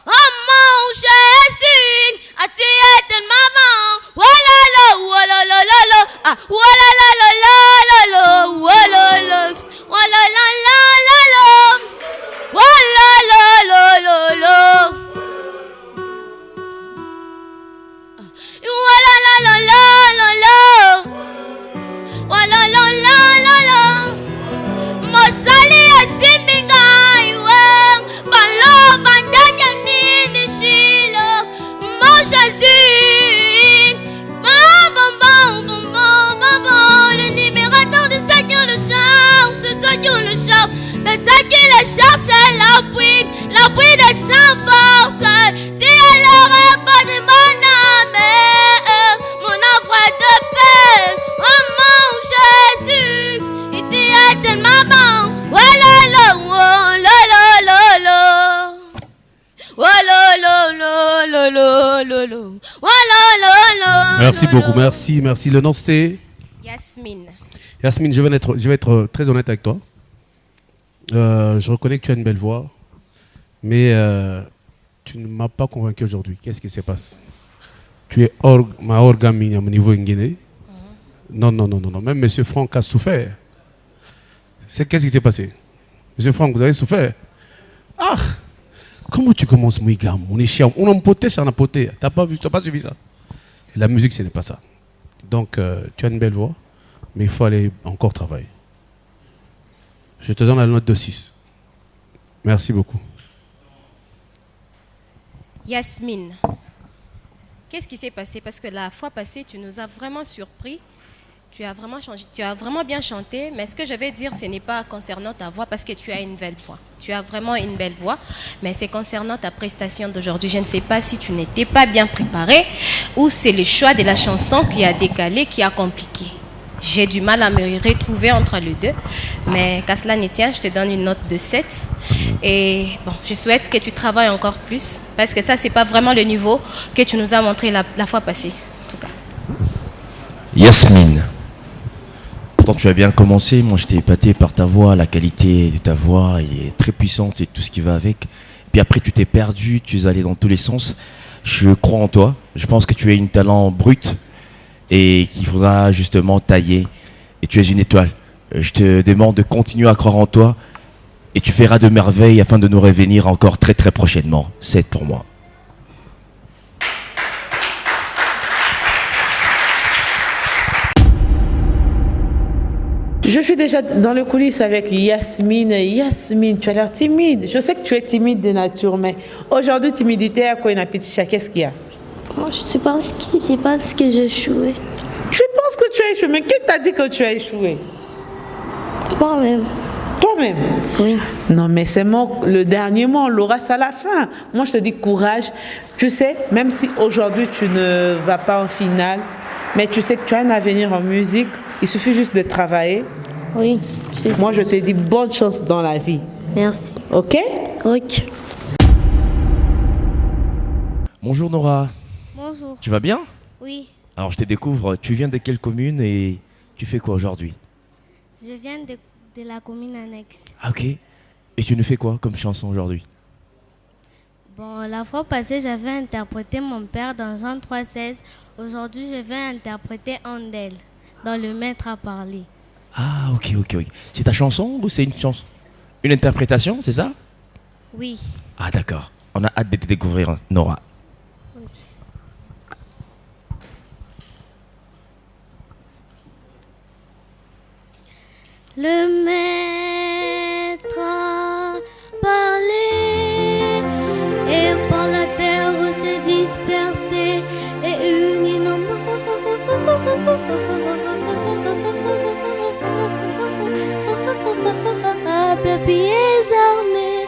Oh mon Jésus. Ah, tu es tellement bon. Oh la la, oh la la la la. Ah, oh la la la la la la. Oh la la, oh la la la la la. Oh la la la la la. Oh la la la la la la. Oh la la la la la. Mosali asimingai we. Balo bandanya nini shilo. Mon Jésus. Bon, le numérateur de ceux qui ont le charge, ceux qui ont le charge, de ceux qui le cherchent, l'appui de sans force. Tu es le repas de mon âme, mon offre de paix. Oh mon Jésus, tu es tellement bon. Oh la la, oh la la la la. Oh la la la la la la la. Oh la la la. Merci beaucoup, merci. Le nom c'est Yasmine. Yasmine, je vais être très honnête avec toi. Je reconnais que tu as une belle voix, mais tu ne m'as pas convaincu aujourd'hui. Qu'est-ce qui se passe? Tu es ma orgamine à mon niveau en Guinée. Non. Même M. Franck a souffert. Qu'est-ce qui s'est passé? M. Franck, vous avez souffert? Ah! Comment tu commences, Mouigam? On est chiant. On a poté, ça a poté. T'as pas vu, t'as pas suivi ça? Et la musique, ce n'est pas ça. Donc, tu as une belle voix, mais il faut aller encore travailler. Je te donne la note de 6. Merci beaucoup. Yasmine, qu'est-ce qui s'est passé? Parce que la fois passée, tu nous as vraiment surpris. Tu as vraiment changé, tu as vraiment bien chanté, mais ce que je vais dire, ce n'est pas concernant ta voix, parce que tu as une belle voix. Tu as vraiment une belle voix, mais c'est concernant ta prestation d'aujourd'hui. Je ne sais pas si tu n'étais pas bien préparé ou c'est le choix de la chanson qui a décalé, qui a compliqué. J'ai du mal à me retrouver entre les deux, mais qu'à cela ne tient, je te donne une note de 7. Et bon, je souhaite que tu travailles encore plus, parce que ça, ce n'est pas vraiment le niveau que tu nous as montré la fois passée, en tout cas. Yasmine. Pourtant, tu as bien commencé. Moi, j'étais épaté par ta voix, la qualité de ta voix. Elle est très puissante et tout ce qui va avec. Puis après, tu t'es perdu, tu es allé dans tous les sens. Je crois en toi. Je pense que tu es un talent brut et qu'il faudra justement tailler. Et tu es une étoile. Je te demande de continuer à croire en toi et tu feras de merveilles afin de nous revenir encore très très prochainement. 7 pour moi. Je suis déjà dans le coulisses avec Yasmine. Yasmine, tu as l'air timide. Je sais que tu es timide de nature, mais aujourd'hui, timidité à quoi une petite chat, qu'est-ce qu'il y a? Moi, je pense que j'ai échoué. Tu penses que tu as échoué, mais qui t'a dit que tu as échoué? Moi-même. Toi-même? Oui. Non, mais c'est le dernier mot, on l'aura à la fin. Moi, je te dis courage. Tu sais, même si aujourd'hui, tu ne vas pas en finale, mais tu sais que tu as un avenir en musique. Il suffit juste de travailler. Oui. Moi, je te dis bonne chance dans la vie. Merci. Ok? Ok. Bonjour Nora. Bonjour. Tu vas bien? Oui. Alors je te découvre, tu viens de quelle commune et tu fais quoi aujourd'hui? Je viens de la commune annexe. Ah ok. Et tu nous fais quoi comme chanson aujourd'hui? Bon, la fois passée, j'avais interprété Mon père dans Jean 3,16. Aujourd'hui, je vais interpréter Andel dans Le Maître à parler. Ah ok. C'est ta chanson ou c'est une chanson? Une interprétation, c'est ça? Oui. Ah d'accord. On a hâte de te découvrir, Nora. Le maître a parlé et par la terre s'est dispersé et une innombrable pieds armés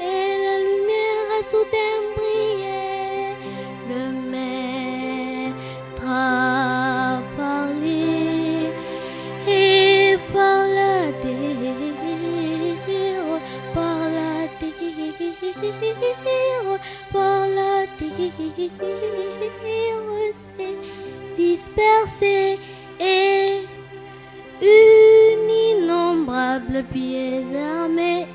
et la lumière a soudain brillé. Le maître a parlé et par la terre s'est dispersée et une innombrable pieds armés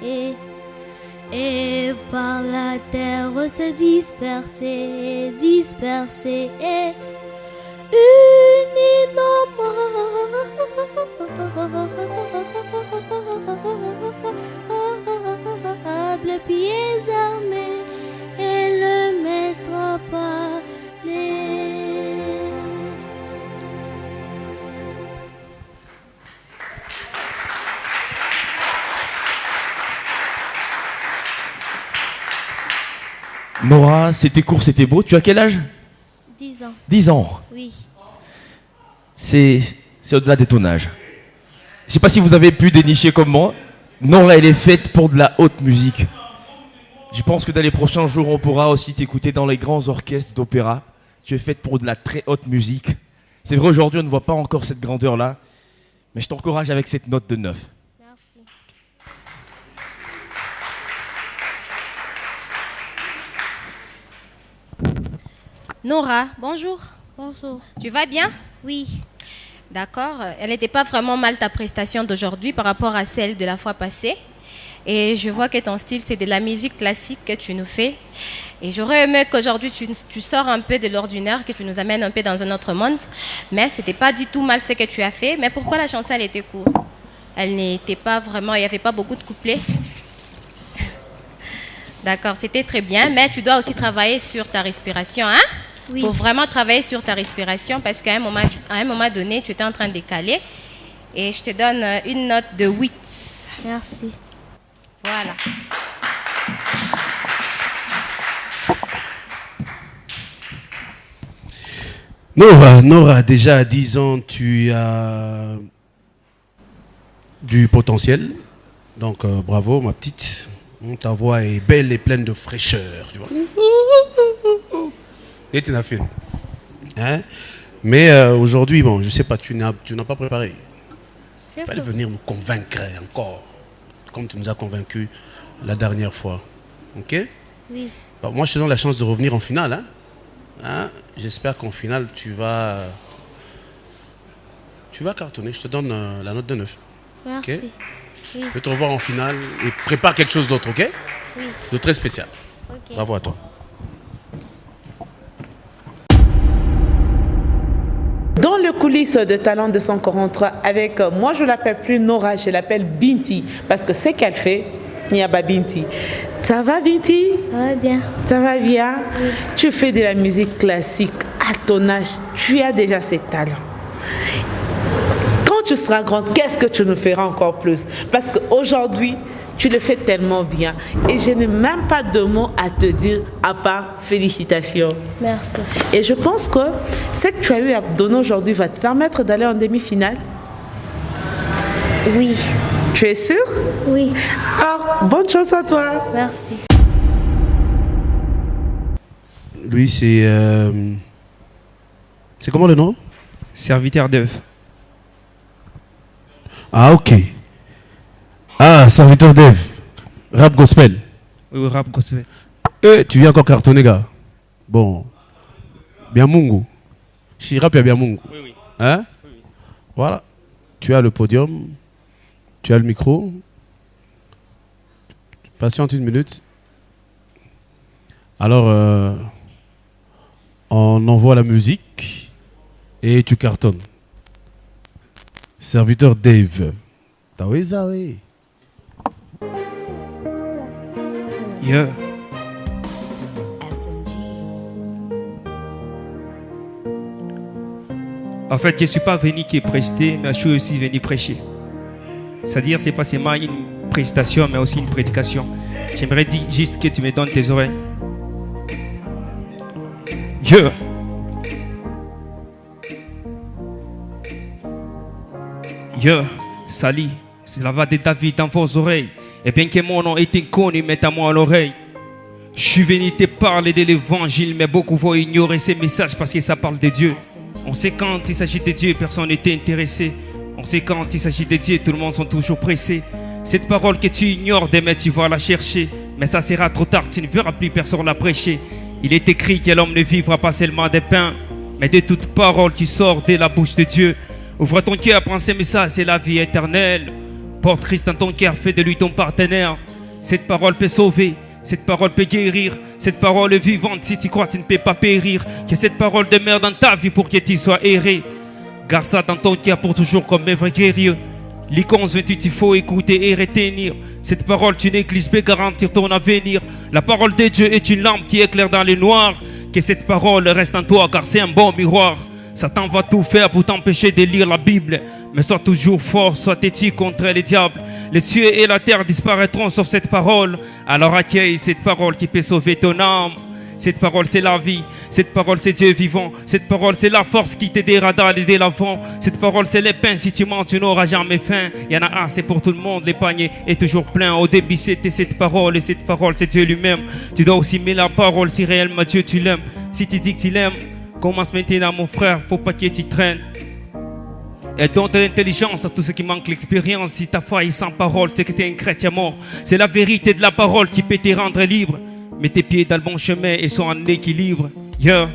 et par la terre s'est dispersée et une innombrable pieds armés et le maître a parlé. Nora, c'était court, c'était beau. Tu as quel âge? 10 ans. 10 ans. Oui. C'est au-delà de ton âge. Je ne sais pas si vous avez pu dénicher comme moi. Nora, elle est faite pour de la haute musique. Je pense que dans les prochains jours, on pourra aussi t'écouter dans les grands orchestres d'opéra. Tu es faite pour de la très haute musique. C'est vrai, aujourd'hui, on ne voit pas encore cette grandeur-là. Mais je t'encourage avec cette note de 9. Merci. Nora, bonjour. Bonjour. Tu vas bien? Oui. D'accord. Elle n'était pas vraiment mal ta prestation d'aujourd'hui par rapport à celle de la fois passée. Et je vois que ton style, c'est de la musique classique que tu nous fais. Et j'aurais aimé qu'aujourd'hui, tu sors un peu de l'ordinaire, que tu nous amènes un peu dans un autre monde. Mais ce n'était pas du tout mal ce que tu as fait. Mais pourquoi la chanson, elle était courte? Elle n'était pas vraiment... Il n'y avait pas beaucoup de couplets. D'accord, c'était très bien. Mais tu dois aussi travailler sur ta respiration, hein? Il faut vraiment travailler sur ta respiration parce qu'à un moment donné, tu étais en train de décaler. Et je te donne une note de 8. Merci. Voilà. Nora, déjà à 10 ans, tu as du potentiel. Donc bravo ma petite. Ta voix est belle et pleine de fraîcheur. Tu vois. Et tu n'as fait. Hein? Mais aujourd'hui, bon, je sais pas, tu n'as pas préparé. Il fallait venir nous convaincre encore. Comme tu nous as convaincus la dernière fois. Ok? Oui. Bon, moi, je te donne la chance de revenir en finale. Hein? Hein? J'espère qu'en finale, tu vas cartonner. Je te donne la note de 9. Merci. Okay? Oui. Je vais te revoir en finale et prépare quelque chose d'autre, ok? Oui. De très spécial. Ok. Bravo à toi. Dans le coulisses de Talent 243, avec, moi je l'appelle plus Nora, je l'appelle Binti, parce que ce qu'elle fait, il n'y a pas Binti. Ça va Binti? Ça va bien. Ça va bien? Oui. Tu fais de la musique classique à ton âge, tu as déjà ces talents. Quand tu seras grande, qu'est-ce que tu nous feras encore plus? Parce qu'aujourd'hui, tu le fais tellement bien. Et je n'ai même pas de mots à te dire à part félicitations. Merci. Et je pense que ce que tu as eu à donner aujourd'hui va te permettre d'aller en demi-finale. Oui. Tu es sûre? Oui. Alors, bonne chance à toi. Merci. Lui, c'est comment le nom? Serviteur d'œuvre. Ah, ok. Ah, serviteur d'Ève. Rap gospel. Oui, rap gospel. Tu viens encore cartonner, gars. Bon. Bien Mungu. Chirap et bien Mungu. Oui, oui. Hein? Oui, oui. Voilà. Tu as le podium. Tu as le micro. Patiente une minute. Alors, on envoie la musique et tu cartonnes. Serviteur Dave. T'as oui ça, oui. Yeah. En fait, je ne suis pas venu qui prester, mais je suis aussi venu prêcher. C'est-à-dire, ce n'est pas seulement une prestation, mais aussi une prédication. J'aimerais dire juste que tu me donnes tes oreilles. Yeah. Yeah. Sali, c'est la voix de David dans vos oreilles. Et bien que mon nom est inconnu, mettez-moi à l'oreille. Je suis venu te parler de l'évangile, mais beaucoup vont ignorer ces messages parce que ça parle de Dieu. On sait quand il s'agit de Dieu, personne n'était intéressé. On sait quand il s'agit de Dieu, tout le monde sont toujours pressés. Cette parole que tu ignores, demain tu vas la chercher. Mais ça sera trop tard, tu ne verras plus personne la prêcher. Il est écrit que l'homme ne vivra pas seulement de pain, mais de toute parole qui sort de la bouche de Dieu. Ouvre ton cœur, prends ces messages, c'est la vie éternelle. Porte Christ dans ton cœur, fais de lui ton partenaire. Cette parole peut sauver, cette parole peut guérir. Cette parole est vivante, si tu crois, tu ne peux pas périr. Que cette parole demeure dans ta vie pour que tu sois erré. Garde ça dans ton cœur pour toujours comme un vrai guerrier. L'icône 28, il faut écouter et retenir. Cette parole, tu négliges, peut garantir ton avenir. La parole de Dieu est une lampe qui éclaire dans le noir. Que cette parole reste en toi, car c'est un bon miroir. Satan va tout faire pour t'empêcher de lire la Bible. Mais sois toujours fort, sois têtu contre les diables. Les cieux et la terre disparaîtront sauf cette parole. Alors accueille cette parole qui peut sauver ton âme. Cette parole c'est la vie, cette parole c'est Dieu vivant. Cette parole c'est la force qui t'aidera d'aller de l'avant. Cette parole c'est les pains, si tu mens tu n'auras jamais faim. Il y en a assez pour tout le monde, les paniers est toujours plein. Au début c'était cette parole et cette parole c'est Dieu lui-même. Tu dois aussi mettre la parole si réellement Dieu tu l'aimes. Si tu dis que tu l'aimes, commence maintenant mon frère, faut pas que tu traînes. Et donne de l'intelligence à tout ce qui manque l'expérience. Si ta foi est sans parole, c'est que tu es un chrétien mort. C'est la vérité de la parole qui peut te rendre libre. Mets tes pieds dans le bon chemin et sois en équilibre. Yeah.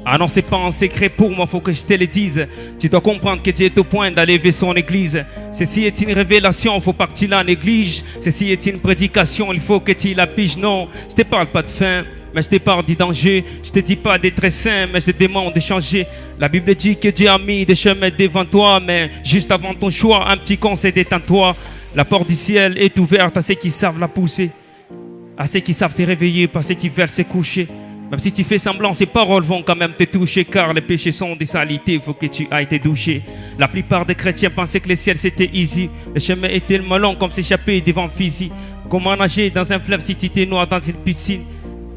Ah non, c'est pas un secret pour moi, faut que je te le dise. Tu dois comprendre que tu es au point d'aller vers son église. Ceci est une révélation, faut pas que tu la négliges. Ceci est une prédication, il faut que tu la piges. Non, je te parle pas de fin, mais je te parle du danger. Je te dis pas d'être saint, mais je te demande de changer. La Bible dit que Dieu a mis des chemins devant toi, mais juste avant ton choix, un petit conseil détends-toi. La porte du ciel est ouverte à ceux qui savent la pousser, à ceux qui savent se réveiller, pas ceux qui veulent se coucher. Même si tu fais semblant, ces paroles vont quand même te toucher, car les péchés sont des saletés, il faut que tu ailles te doucher. La plupart des chrétiens pensaient que le ciel c'était easy. Le chemin est tellement long comme s'échapper devant physique. Comment nager dans un fleuve si tu t'es noir dans une piscine?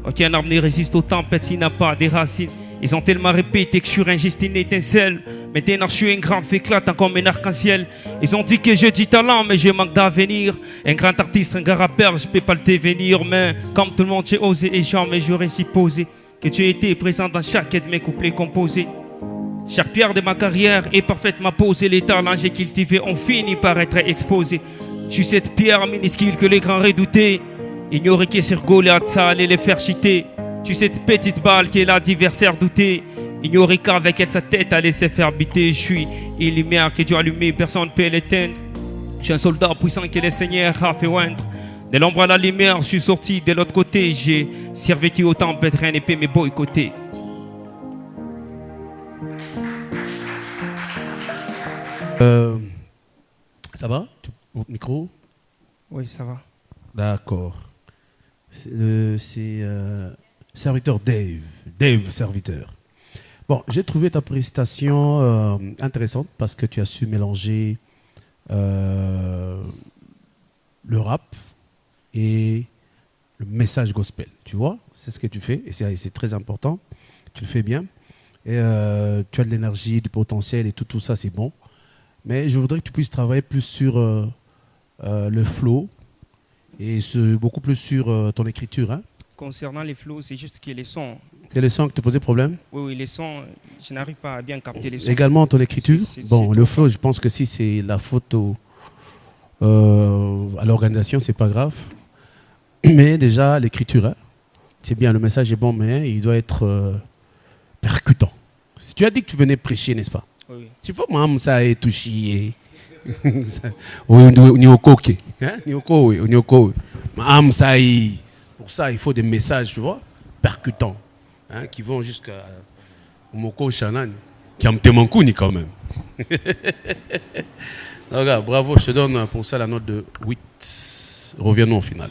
Aucun arbre ne résiste aux tempêtes s'il n'a pas des racines. Ils ont tellement répété que je suis un geste, une étincelle. Maintenant je suis un grand feu éclatant comme un arc-en-ciel. Ils ont dit que j'ai du talent mais je manque d'avenir. Un grand artiste, un grand rappeur, je peux pas le devenir. Mais comme tout le monde j'ai osé et jamais j'aurais supposé que tu étais présent dans chacun de mes couplets composés. Chaque pierre de ma carrière est parfaitement posée. Les talents que j'ai cultivés ont fini par être exposés. Je suis cette pierre minuscule que les grands redoutaient. Ignorer que sur Goliath ça allait les faire chiter. Je suis cette petite balle qui est l'adversaire douté. Ignorer qu'avec elle sa tête allait se faire buter. Je suis une lumière que Dieu a allumée, personne ne peut l'éteindre. Je suis un soldat puissant que le Seigneur a fait oindre. De l'ombre à la lumière, je suis sorti de l'autre côté. J'ai survécu au temps, peut-être rien ne peut me boycotter. Ça va? Votre micro? Oui, ça va. D'accord. C'est serviteur Dave. Dave, serviteur. Bon, j'ai trouvé ta prestation intéressante parce que tu as su mélanger le rap et le message gospel. Tu vois, c'est ce que tu fais et c'est très important. Tu le fais bien. Et tu as de l'énergie, du potentiel et tout ça, c'est bon. Mais je voudrais que tu puisses travailler plus sur le flow et beaucoup plus sur ton écriture. Hein. Concernant les flows, c'est juste que les sons... C'est les sons qui te posaient problème? Oui, les sons, je n'arrive pas à bien capter les sons. Également ton écriture? Bon, le flow, je pense que si c'est la faute à l'organisation, c'est pas grave. Mais déjà, l'écriture, hein, c'est bien, le message est bon, mais il doit être percutant. Si tu as dit que tu venais prêcher, n'est-ce pas? Oui. Tu vois, moi, ça est touché. Pour ça, il faut des messages, tu vois, percutants, hein, qui vont jusqu'à Moko Shanan, qui a un quand même. Regarde, bravo, je te donne pour ça la note de 8. Reviens-nous au final.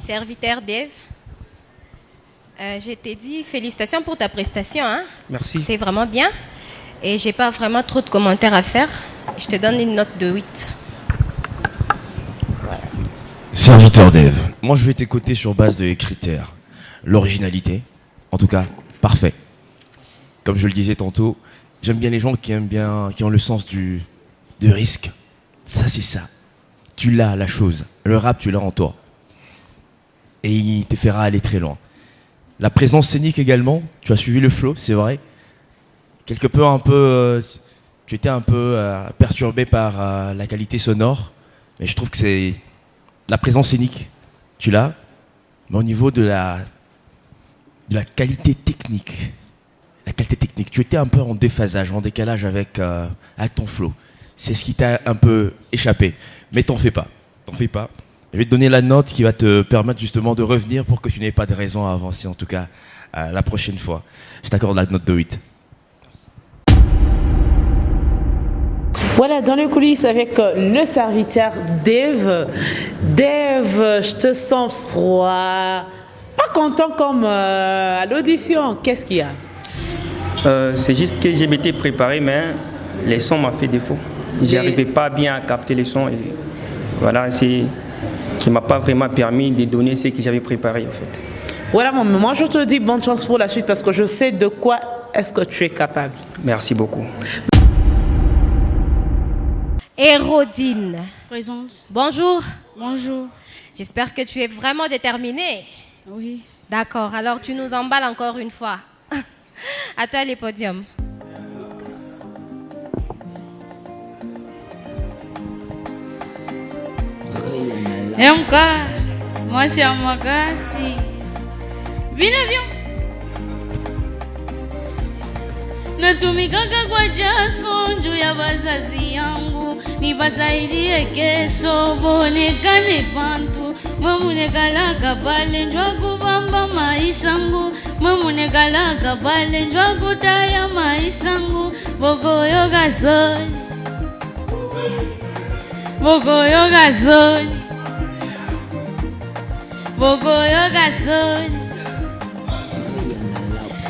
Serviteur Dave, je t'ai dit félicitations pour ta prestation. Hein? Merci. C'était vraiment bien. Et j'ai pas vraiment trop de commentaires à faire. Je te donne une note de 8. Voilà. Serviteur Dave, moi je vais t'écouter sur base de critères. L'originalité, en tout cas, parfait. Comme je le disais tantôt, j'aime bien les gens qui ont le sens du risque. Ça c'est ça. Tu l'as, la chose. Le rap, tu l'as en toi. Et il te fera aller très loin. La présence scénique également, tu as suivi le flow, c'est vrai. Quelque peu tu étais un peu perturbé par la qualité sonore, mais je trouve que c'est la présence scénique, tu l'as, mais au niveau de la qualité technique, tu étais un peu en déphasage, en décalage avec ton flow. C'est ce qui t'a un peu échappé, mais t'en fais pas. Je vais te donner la note qui va te permettre justement de revenir pour que tu n'aies pas de raison à avancer, en tout cas la prochaine fois. Je t'accorde la note de 8. Voilà, dans les coulisses avec le serviteur Dave. Dave, je te sens froid. Pas content comme à l'audition. Qu'est-ce qu'il y a? C'est juste que j'ai été préparé, mais les sons m'ont fait défaut. J'arrivais pas bien à capter les sons. Et voilà, c'est qui m'a pas vraiment permis de donner ce que j'avais préparé en fait. Voilà, moi je te dis bonne chance pour la suite parce que je sais de quoi est-ce que tu es capable. Merci beaucoup. Hérodine. Présente. Bonjour. Bonjour. J'espère que tu es vraiment déterminée. Oui. D'accord, alors tu nous emballes encore une fois. À toi les podiums. MK, moi c'est Amakasi. Viens, viens. Natumikaka kwa jasho juu ya wazazi yangu, nibasaidie kesho bonekane bantu. Mamunekalaka pale njwa kubamba maishangu, mamunekalaka pale njwa kutaya maishangu. Bogoyo gazoni, bogoyo gazoni, bogoyo gazoni.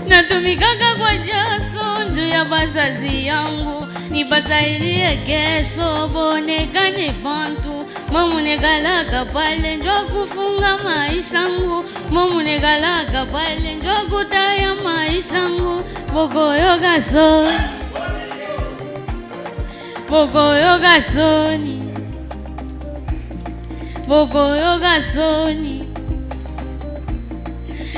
Natumikaka kwa jasho juu ya bazazi yangu, nibasaidie kesho bonekane bantu. mamunegalaka pale njo kufunga maisha yangu, mamunegalaka pale njo kutaya maisha yangu. Bogoyo gasoni, bogoyo gasoni, bogoyo gasoni.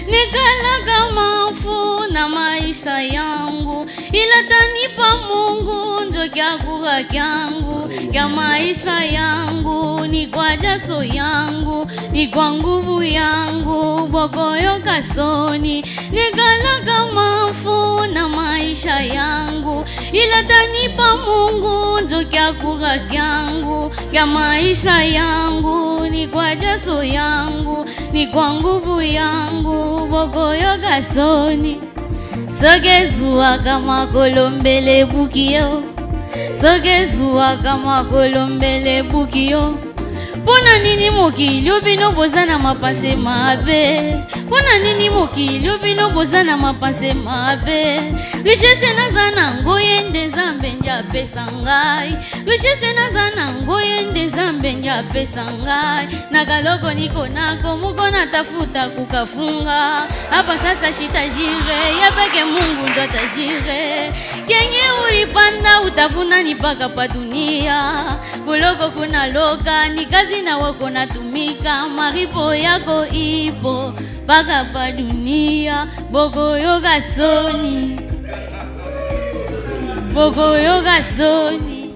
Nikalaka mafu na maisha yangu, ila tanipa Mungu njo kyakura kyangu kya maisha yangu, ni kwa jaso yangu, ni kwa nguvu yangu. Bogoyo kasoni. Nikalaka mafu na maisha yangu, ila tanipa Mungu njo kyakura kyangu kya maisha yangu, ni kwa jaso yangu, ni kwa nguvu yangu. Bogoyo gasoni. Sogezua kama kolombele bukio, sogezua kama kolombele bukio. Pona nini mokili obino bozana mapase mabe, pona nini mokili obino bozana mapase mabe. Richesse nazana ngoyende Nzambe njapesa ngai, richesse nazana ngoyende Nzambe njapesa ngai. Nakaloko niko nako muko natafuta kukafunga, hapa sasa shitajire yepeke Mungu ndo atajire. Kenye ulipanda utavuna ni paka pa dunia, kuloko kuna loka ni kazi na wako natumika, maripo yako ipo paka pa dunia. Bogoyo gasoni, bogoyo gasoni.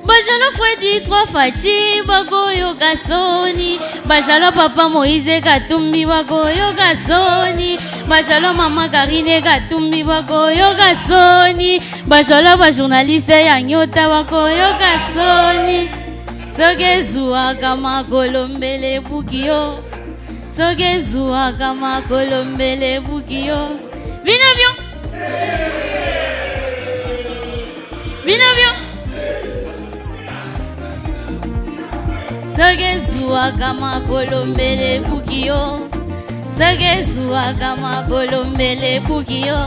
Bajalo Freddy 3 Fachi, bogoyo gasoni. Bajalo Papa Moïse Katumbi, bogoyo gasoni. Bajalo Mama Karine Katumbi, bogoyo gasoni. Bajalo ba journaliste ya Nyota, bogoyo gasoni. Sogezua kama kolombele bukio, sogezua kama kolombele bukio. Vinavyo, vinavyo. Sogezua kama kolombele bukio, sogezua kama kolombele bukio,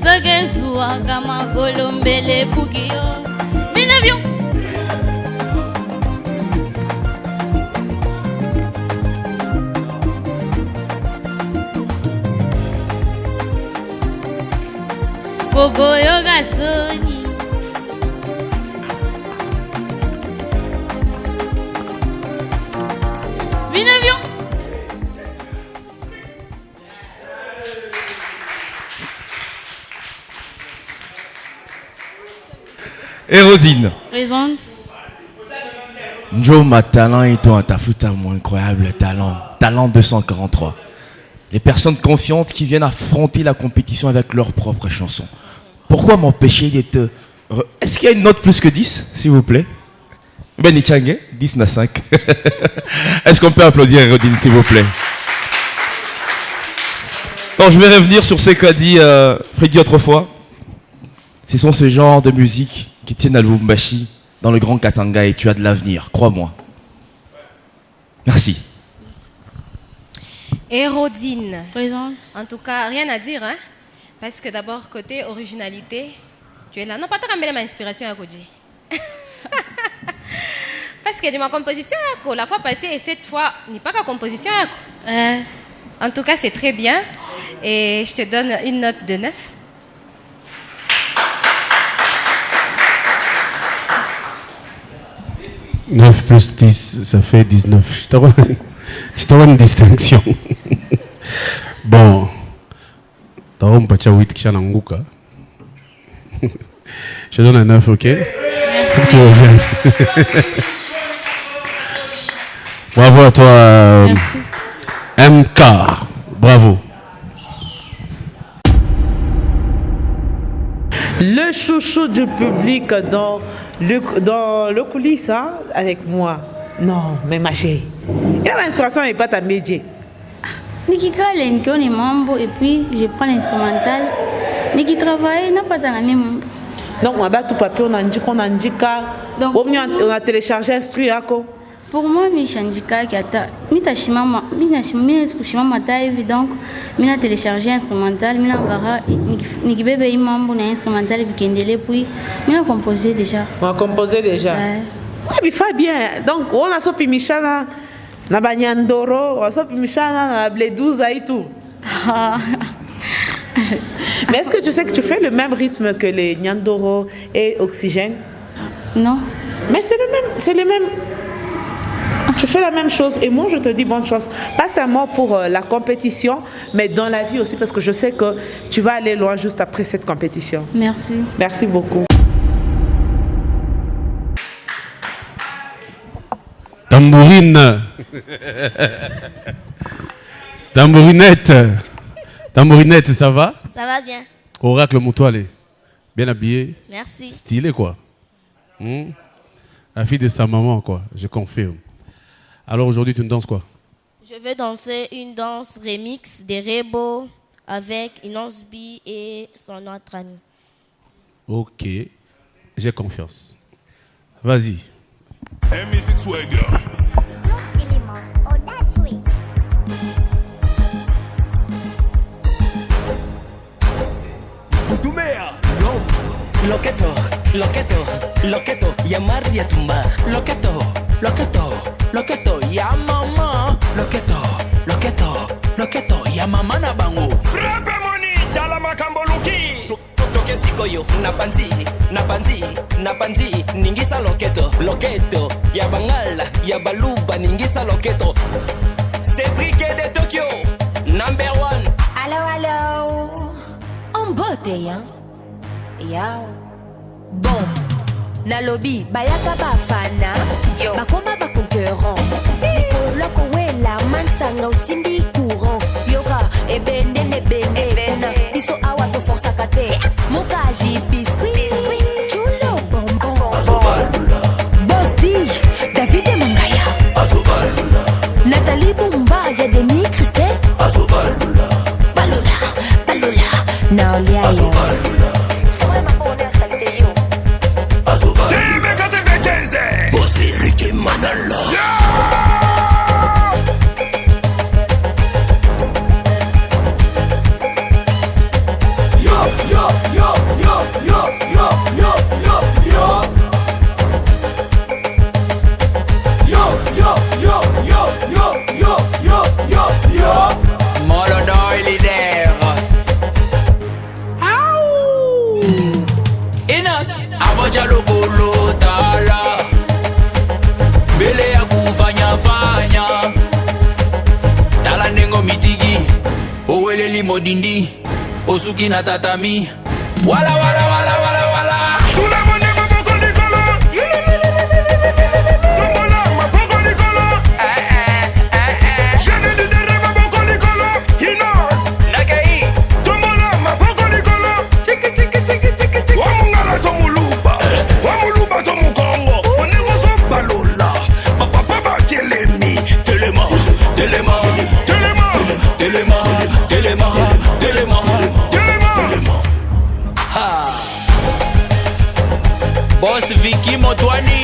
sogezua kama kolombele bukio. Vinavyo. Bogoyo gasoni. Vinavyo. Hérodine. Présente. Njo ma talent et toi tafuta mon incroyable talent. Talent 243. Les personnes confiantes qui viennent affronter la compétition avec leurs propres chansons. Pourquoi m'empêcher d'être... Est-ce qu'il y a une note plus que 10, s'il vous plaît? Ben Ichange, 10 na 5. Est-ce qu'on peut applaudir Hérodine, s'il vous plaît? Non, je vais revenir sur ce qu'a dit Freddy autrefois. Ce sont ce genre de musique qui tiennent à Lubumbashi, dans le Grand Katanga, et tu as de l'avenir, crois-moi. Merci. Hérodine. Présente. En tout cas, rien à dire, hein? Parce que d'abord, côté originalité, tu es là. Non, pas ta ma inspiration à Koji. Parce que de ma composition, la fois passée et cette fois, n'est pas qu'à composition. En tout cas, c'est très bien. Et je te donne une note de 9. « 9 plus 10, ça fait 19. Je t'envoie une distinction. Bon. Je donne un 9, ok? Merci. Bravo à toi. Merci. MK. Bravo. Le chouchou du public dans le coulisses, hein, avec moi. Non, mais ma chérie. Il y a l'inspiration et pas ta métier. Niki Kalen, qui mambo, et puis je prends l'instrumental. Niki travaille, n'a pas dans la même. Donc, on a tout papier, on a dit qu'on a dit on a téléchargé instruit. Pour moi, je suis handicapé. Je suis donc je téléchargé instrumental, je vais instrumental, puis je composé déjà. On a composé déjà. il fait bien. Donc, on a so pimichana na banyandoro, on so pimichana na bledouza et tout. Mais est-ce que tu sais que tu fais le même rythme que les Nyandoro et Oxygène? Non. Mais c'est le même. Tu fais la même chose et moi je te dis bonne chance. Pas seulement pour la compétition, mais dans la vie aussi parce que je sais que tu vas aller loin juste après cette compétition. Merci. Merci beaucoup. Tambourine. Tambourinette. Tambourinette, ça va? Ça va bien. Oracle Moutoile, bien habillé. Merci. Stylé quoi. La fille de sa maman quoi, je confirme. Alors aujourd'hui tu ne danses quoi? Je vais danser une danse remix des Rebo avec Inons B et son autre ami. Ok, j'ai confiance. Vas-y. Music Swagger. Loqueto, loqueto, loqueto, ya Maria tumba. Loqueto, loqueto, loqueto, ya mama. Loqueto, loqueto, loqueto, ya mama na bango. Frappe moni, jala makambo luki. Toke sikoyo, na panzi, na panzi, na panzi. Ningisa loqueto, loqueto, ya bangala, ya baluba, ningisa loqueto. Cédric de Tokyo, number 1. Allo, allo. En beauté, hein? Yao. Bon, nalobi bayaka bafana bakoma baconquérant likoloko wela mantanga osimbi courant yoka ebende nebende na biso awa to forsaka te mokaji biscuit chulo bonbon Boss D David Mangaya Nathalie Bumba ya Denis Christet Balola Balola Naoliaya Modindi, Osuki na tatami. Wala wala wala wala wala. Tout le monde est maboko likolo. Tombola maboko likolo. Jeune leader maboko likolo. Hinos Nagai. Tombola maboko likolo. Chiki chiki chiki chiki chiki. Wamungala tomuluba. Wamuluba tomukongo. Onego so balola. Papa papa kelemi. Telema. Telema. Telema. Telema. Telema. Boss Vicky Motwani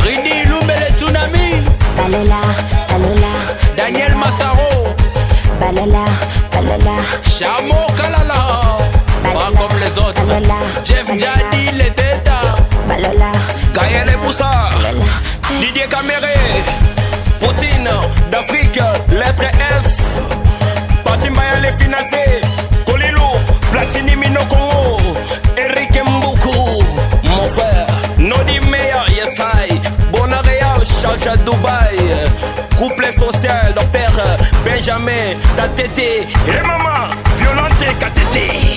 Ridi Lumbele Tsunami Balola, Balola Daniel Massaro Balola, Balola Chamo Kalala Pas comme les autres Balola, Jeff Jadi les Teta Balola Gaël Boussa Didier Caméré Poutine d'Afrique Lettre F Patimbaya les financés Kolilou Platini Mino Congo Eric Mboukou mon frère Nodi Meya Yesai Bonaréal Charge Dubaï Couple social Docteur Benjamin Tatete et maman Violente Katete.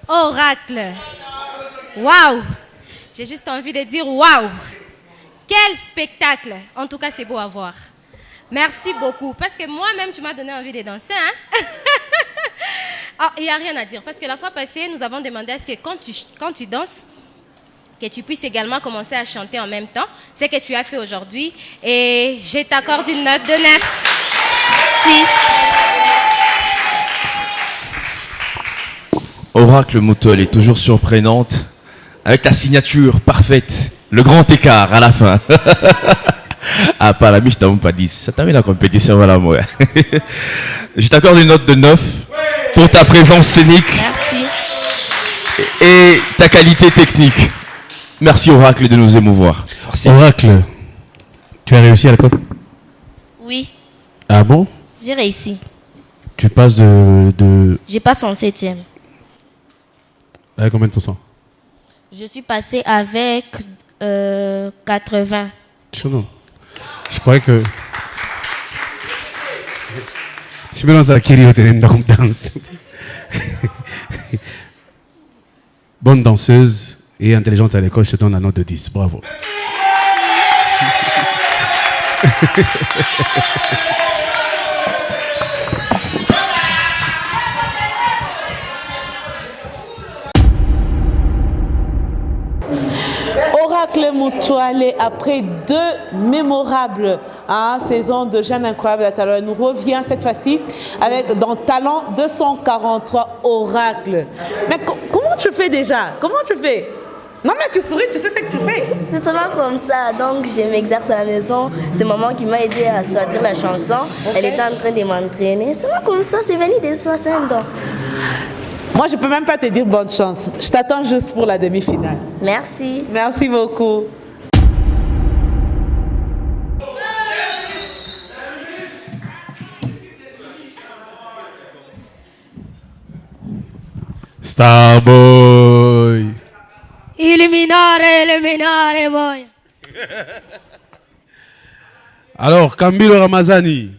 Oracle. Waouh! J'ai juste envie de dire waouh! Quel spectacle! En tout cas, c'est beau à voir. Merci beaucoup. Parce que moi-même, tu m'as donné envie de danser. Hein? Ah, il n'y a rien à dire. Parce que la fois passée, nous avons demandé à ce que quand tu danses, que tu puisses également commencer à chanter en même temps. C'est ce que tu as fait aujourd'hui. Et je t'accorde une note de 9. Merci. Oracle Moutol est toujours surprenante, avec ta signature parfaite, le grand écart à la fin. Ah, pas la miche, t'as même pas dit. Ça t'a mis la compétition, voilà, moi. Je t'accorde une note de 9 pour ta présence scénique. Merci. Et ta qualité technique. Merci Oracle de nous émouvoir. Merci. Oracle, tu as réussi à l'école? Oui, Ah bon? j'ai réussi. Tu passes de... Je passe en 7e. Avec combien de pourcents? Je suis passée avec 80. Non. Je croyais que... Je me lance à Kiri comme danse. Bonne danseuse et intelligente à l'école, je te donne la note de 10. Bravo. Oracle Moutoualé, après 2 mémorables saisons de Jeunes Incroyables à Talent, nous revient cette fois-ci avec dans Talent 243 Oracle. Mais comment tu fais déjà? Comment tu fais? Non mais tu souris, tu sais ce que tu fais. C'est seulement comme ça, donc je m'exerce à la maison. C'est maman qui m'a aidé à choisir la chanson. Okay. Elle était en train de m'entraîner. C'est seulement comme ça, c'est venu de soi, c'est un don. Moi, je peux même pas te dire bonne chance. Je t'attends juste pour la demi-finale. Merci. Merci beaucoup. Starboy. Illuminare, boy. Alors, Kambilo Ramazani,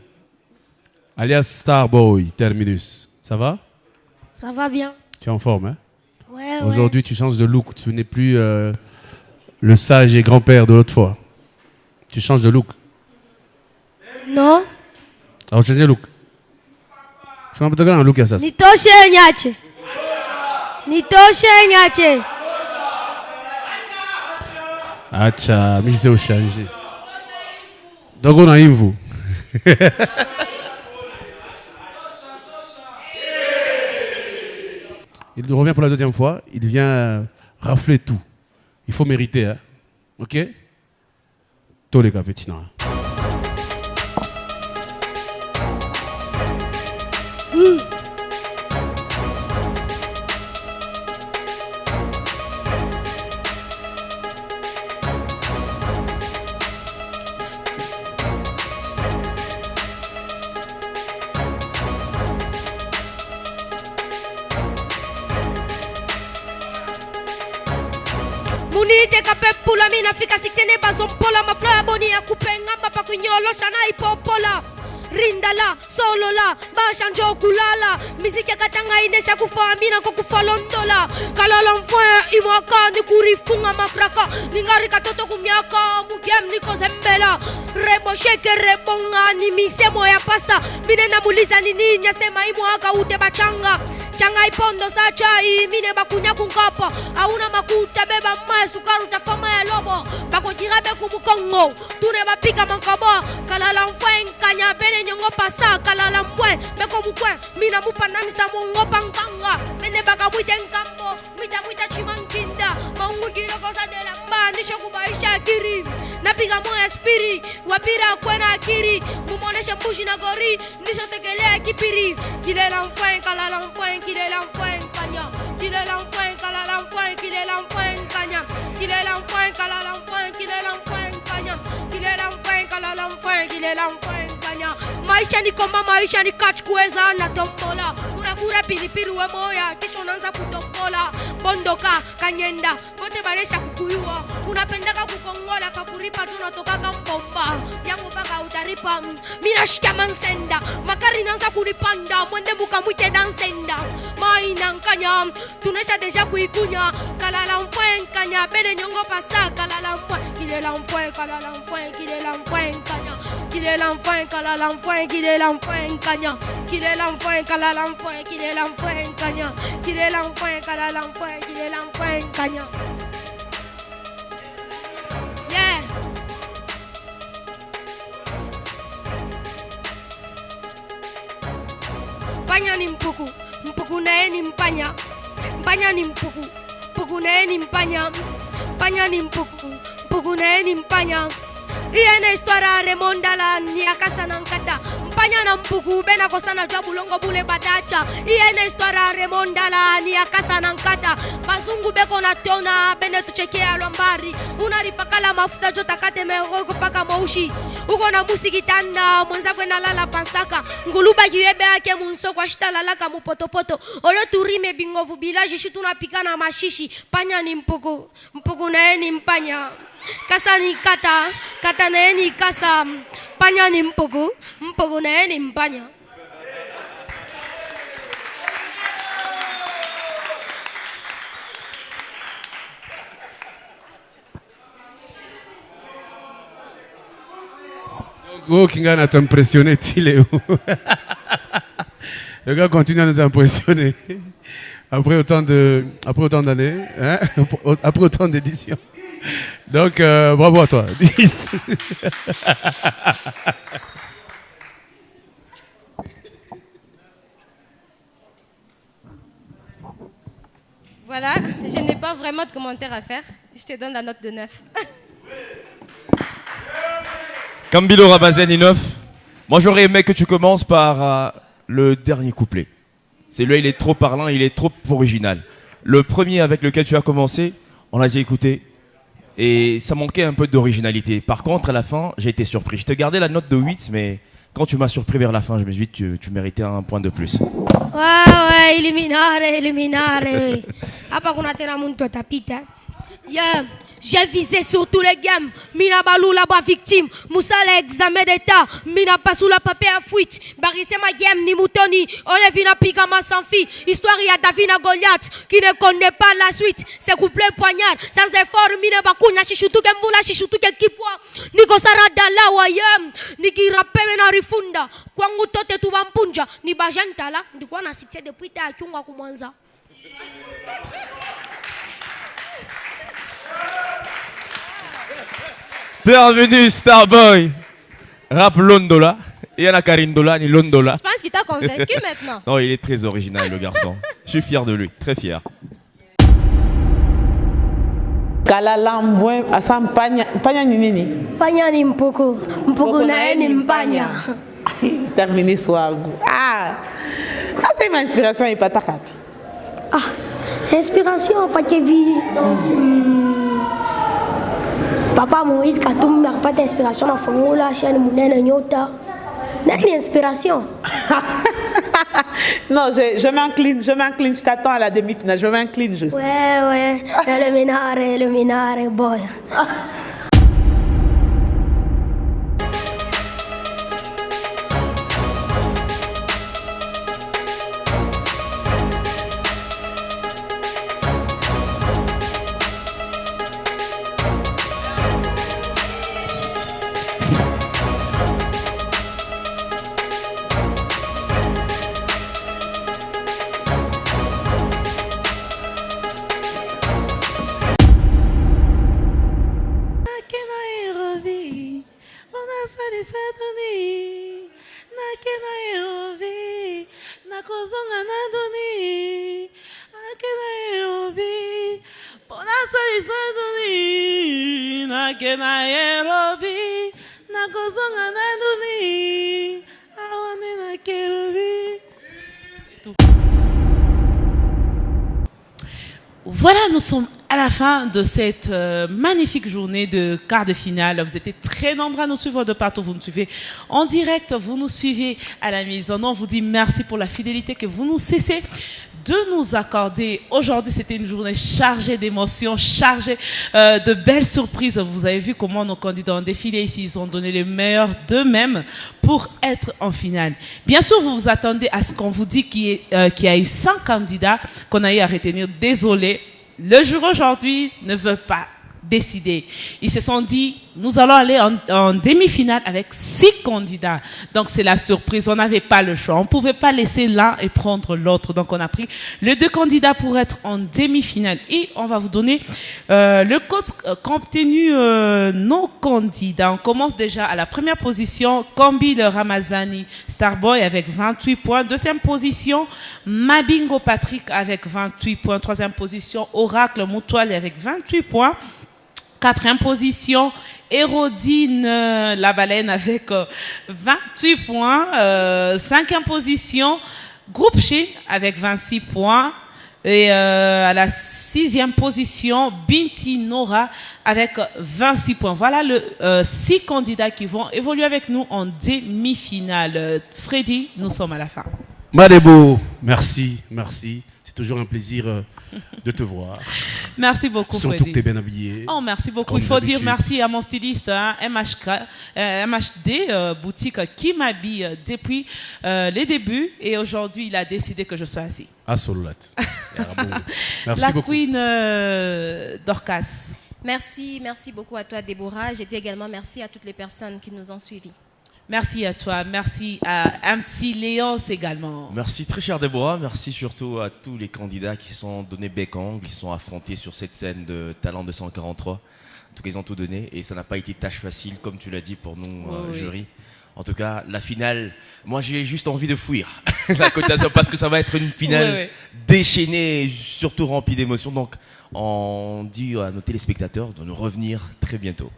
alias Starboy, terminus. Ça va? Ça va bien. Tu es en forme, hein? Ouais, Aujourd'hui, tu changes de look. Tu n'es plus le sage et grand-père de l'autre fois. Tu changes de look. Non. Alors, change de look. Je ne peux pas un look à ça. Nitoshe nyache. Nitoshe nyache. Acha, mais je sais où changer. Donc, on a une vous. Il revient pour la deuxième fois. Il vient rafler tout. Il faut mériter. Hein? Ok? Tous les gars, Vétina. Munite kapepula mina fika siksene bazompola mafloya boni ya kupengamba pa kunyolo shana ipopola rindala solola bashanjo kulala miziki katanga inesha kufahamina kwa kufalondola kalala mfoya imwaka ni kurifunga makraka ningari katoto kumyaka mugem niko zembela rebo sheke rebonga ni misemo ya pasta mine namuliza nini nyasema imwaka ute bachanga changa ipondo sa chai mine bakunya kunkapa auna makuta beba maya sukaru tafama ya lobo bako jirabe kumukongo tune bapika mankabo kalala mfuen kanya bene nyongo pasa kalala mfuen beko mukwen mina mupa namisa mungo pankanga mene baka wite nkambo mwita chimankinda maungu kiroko sa de lamba nisho kubaisha kiri napiga moya spiri wapira kwena akiri mumoneshe mbushi na gori nisho tekelea kipiri kilela mfuen kalala mfuen kilela mfuen kanya kilela mfuen kalala mfuen kilela mfuen kanya kilela mfuen kalala mfuen kilela mfuen kanya kilela mfuen kalala mfuen kilela mfuen kanya maisha ni koma maisha ni catch kuweza na tombola unakura pilipili we moya kisha unaanza kutombola bondoka kanyenda kote baresha kukuyua unapendaka kukongola kakuripa tunatoka kambomba yangu baka utaripa mina shikama nsenda makari naanza kunipanda mwende muka mwite dansenda maina nkanya tunesha deja kuikunya kalala mfuen kanya bene nyongo pasa kalala mfuen kilela mfuen kalala mfuen kilela mfuen kanya kilela mfuen kalala mfuen kilela mfuen kanya kilela mfuen kalala mfuen kilela mfuen kanya kilela mfuen kalala mfuen kilela mfuen kanya. Yeah. mpanya ni mpuku, mpuku naye ni mpanya, mpanya ni mpuku, mpuku naye ni mpanya, mpanya ni mpuku, mpuku naye ni mpanya. Iye na histoire remondala ni akasa na nkata, mpanya na mpuku bena kosana jwa bulongo bule badacha. Iye na histoire remondala ni akasa na nkata, bazungu beko na tona bene tuchekea lombari. Unaripakala mafuta jota kate merogo paka maushi. Uko na musiki tanda mwenzako na lala pansaka. Nguluba yebe yake munso kwa shita lalaka mupotopoto. Olo turime bingovu bilaji shitu na pikana mashishi. Panya ni mpuku, mpuku na ye ni mpanya. Kasa ni kata, kata na ye ni kasa. Panya ni mpuku, mpuku na ye ni mpanya. Oh, Kingana t'a impressionné, Tiléo. Le gars continue à nous impressionner. Après autant d'années, hein? Après autant d'éditions. Donc, bravo à toi. 10. Voilà, je n'ai pas vraiment de commentaires à faire. Je te donne la note de 9. Kambilo Rabazen Inoff, moi j'aurais aimé que tu commences par le dernier couplet. Celui-là il est trop parlant, il est trop original. Le premier avec lequel tu as commencé, on l'a déjà écouté et ça manquait un peu d'originalité. Par contre à la fin j'ai été surpris. Je te gardais la note de 8 mais quand tu m'as surpris vers la fin je me suis dit que tu méritais un point de plus. Ouais, eliminare. Apa kuna tena muntu atapita. Yeah, j'ai visé sur tous les gammes. Mina balou la bas victime. Moussa l'examen d'état. Mina pas sous la papier à fuite. Barisé ma game ni moutoni. On est vina pigama sans fille. Histoire y a Davina Goliath qui ne connaît pas la suite. C'est couplet poignard. Sans effort, mina bakunya shishutu kembula shishutu kipwa. Niko sarada la wayam. Niki rappe mena rifunda. Kwangu tote tubampunja. Ni bajantala. Ndikwa na cité depuis ta chungwa kumwanza. Bienvenue Starboy. Rap Londola. Il y en a Karindola ni Londola. Je pense qu'il t'a convaincu maintenant. Non, il est très original le garçon. Je suis fier de lui, très fier. Kalalambwe asam panya ni nini? Panya ni mpuku. Mpuku na ye ni mpanya. Terminé swagu. C'est ma inspiration et pas ta cap. Inspiration pas que vie. Papa Moïse Katum n'a pas d'inspiration à fond la chaîne Mounene Nyota. N'a que l'inspiration. Non, je m'incline, je t'attends à la demi-finale, je m'incline juste. Ouais, le minare, boy. Voilà, nous sommes à la fin de cette magnifique journée de quart de finale. Vous étiez très nombreux à nous suivre de partout. Vous nous suivez en direct, vous nous suivez à la maison. On vous dit merci pour la fidélité que vous nous cessez de nous accorder. Aujourd'hui, c'était une journée chargée d'émotions, chargée de belles surprises. Vous avez vu comment nos candidats ont défilé ici. Ils ont donné le meilleur d'eux-mêmes pour être en finale. Bien sûr, vous vous attendez à ce qu'on vous dise qu'il y a eu 100 candidats qu'on a eu à retenir. Désolé, le jury aujourd'hui ne veut pas décider. Ils se sont dit, nous allons aller en demi-finale avec 6 candidats. Donc, c'est la surprise. On n'avait pas le choix. On ne pouvait pas laisser l'un et prendre l'autre. Donc, on a pris les 2 candidats pour être en demi-finale. Et on va vous donner le code qu'ont obtenu nos candidats. On commence déjà à la première position, Kambi le Ramazani Starboy avec 28 points. Deuxième position, Mabingo Patrick avec 28 points. Troisième position, Oracle Moutouali avec 28 points. Quatrième position, Hérodine la baleine avec 28 points. Cinquième position, Groupe Chine avec 26 points. Et à la 6e position, Binti Nora avec 26 points. Voilà les 6 candidats qui vont évoluer avec nous en demi-finale. Freddy, nous sommes à la fin. Madebo, merci, merci. C'est toujours un plaisir de te voir. Merci beaucoup, Surtout Freddy. que tu es bien habillé. Oh, merci beaucoup. Comme Il faut dire d'habitude. merci à mon styliste MHD, boutique qui m'habille depuis les débuts. Et aujourd'hui, il a décidé que je sois assis. Ah, Sololat. Merci La beaucoup. Queen Dorcas. Merci beaucoup à toi, Déborah. Je dis également merci à toutes les personnes qui nous ont suivis. Merci à toi. Merci à MC Léonce également. Merci très cher Déborah, merci surtout à tous les candidats qui se sont donnés bec-angle, qui se sont affrontés sur cette scène de Talent 243. En tout cas, ils ont tout donné et ça n'a pas été tâche facile, comme tu l'as dit pour nous, Oui. jury. En tout cas, la finale, moi j'ai juste envie de fuir la Côte d'Azur parce que ça va être une finale déchaînée et surtout remplie d'émotions. Donc, on dit à nos téléspectateurs de nous revenir très bientôt.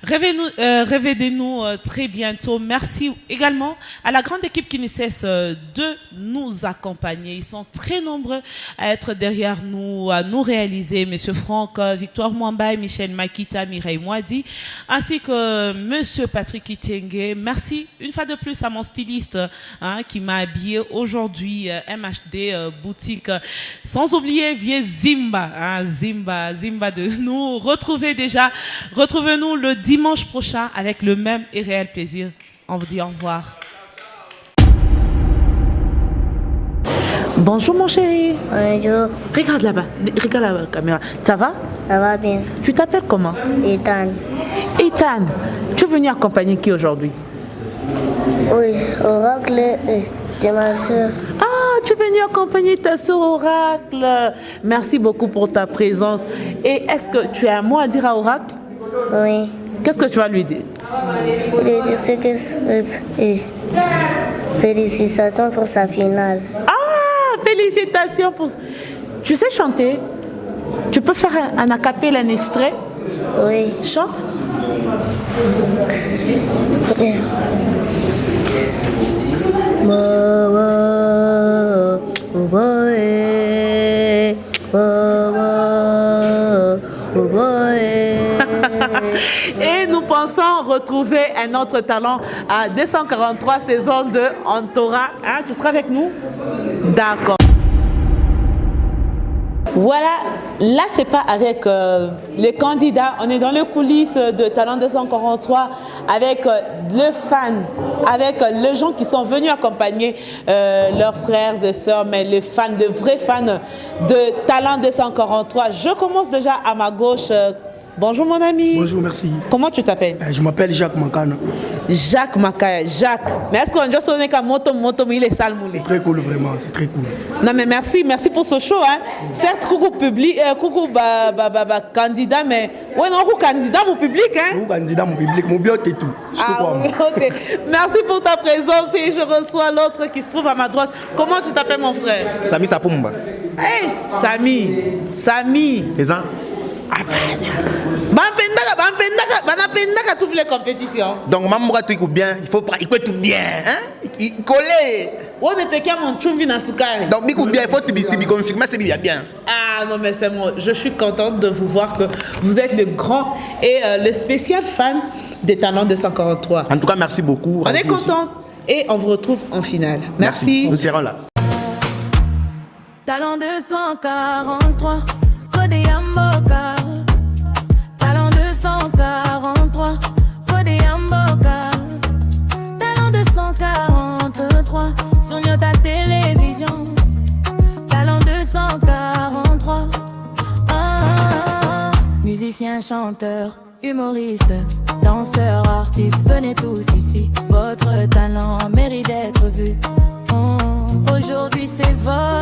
Réveillez-nous très bientôt. Merci également à la grande équipe qui ne cesse de nous accompagner. Ils sont très nombreux à être derrière nous, à nous réaliser. Monsieur Franck, Victoire Mwamba, Michel Makita, Mireille Moadi, ainsi que Monsieur Patrick Itenge. Merci une fois de plus à mon styliste qui m'a habillé aujourd'hui, MHD boutique. Sans oublier Vieux Zimba, Zimba de nous. Retrouvez-nous le dimanche prochain avec le même et réel plaisir. On vous dit au revoir. Bonjour mon chéri. Bonjour. Regarde là-bas, regarde la caméra. Ça va? Ça va bien. Tu t'appelles comment? Ethan. Ethan, tu es venu accompagner qui aujourd'hui? Oui, Oracle, c'est ma soeur. Ah, tu es venu accompagner ta soeur Oracle. Merci beaucoup pour ta présence. Et est-ce que tu as un mot à dire à Oracle? Oui. Qu'est-ce que tu vas lui dire? Je vais dire c'est que félicitations pour sa finale. Ah, félicitations pour... Tu sais chanter? Tu peux faire un acapella, un extrait? Oui. Chante. Et nous pensons retrouver un autre talent à 243 saison 2 Antora. Hein, tu seras avec nous? D'accord. Voilà, là c'est pas avec les candidats, on est dans les coulisses de Talent 243 avec les fans, avec les gens qui sont venus accompagner leurs frères et sœurs, mais les fans, de vrais fans de Talent 243. Je commence déjà à ma gauche. Bonjour mon ami. Bonjour, merci. Comment tu t'appelles? Je m'appelle Jacques Makana. Jacques Makaya, Jacques. Mais est-ce qu'on doit sonner comme moto, mais il est sale moulé? C'est très cool, vraiment, c'est très cool. Non mais merci pour ce show. Hein. Certes, coucou public, coucou candidat, mais ouais non, coucou candidat mon public. Hein. Coucou candidat mon public, mon bio et tout. Okay. Merci pour ta présence et je reçois l'autre qui se trouve à ma droite. Comment tu t'appelles mon frère? Sami Sapumba. Hey, Sami. Présent. Banapendaka toutes les compétitions. Donc maman tout bien, il faut tout bien, hein? Il coller. On était qu'à mon chumbi na sukari. Donc bikou bien, il faut te confirmer c'est bien. Ah non mais c'est moi, je suis contente de vous voir que vous êtes le grand et le spécial fan des Talents 243. En tout cas, merci beaucoup. On est content et on vous retrouve en finale. Merci. Nous serons là. Talent 243, Code Yamboka. Talent 243, Code Yamboka. Talent 243, sur ta télévision. Talent 243, musicien, chanteur, humoriste. Danseurs, artistes, venez tous ici. Votre talent mérite d'être vu. Aujourd'hui c'est votre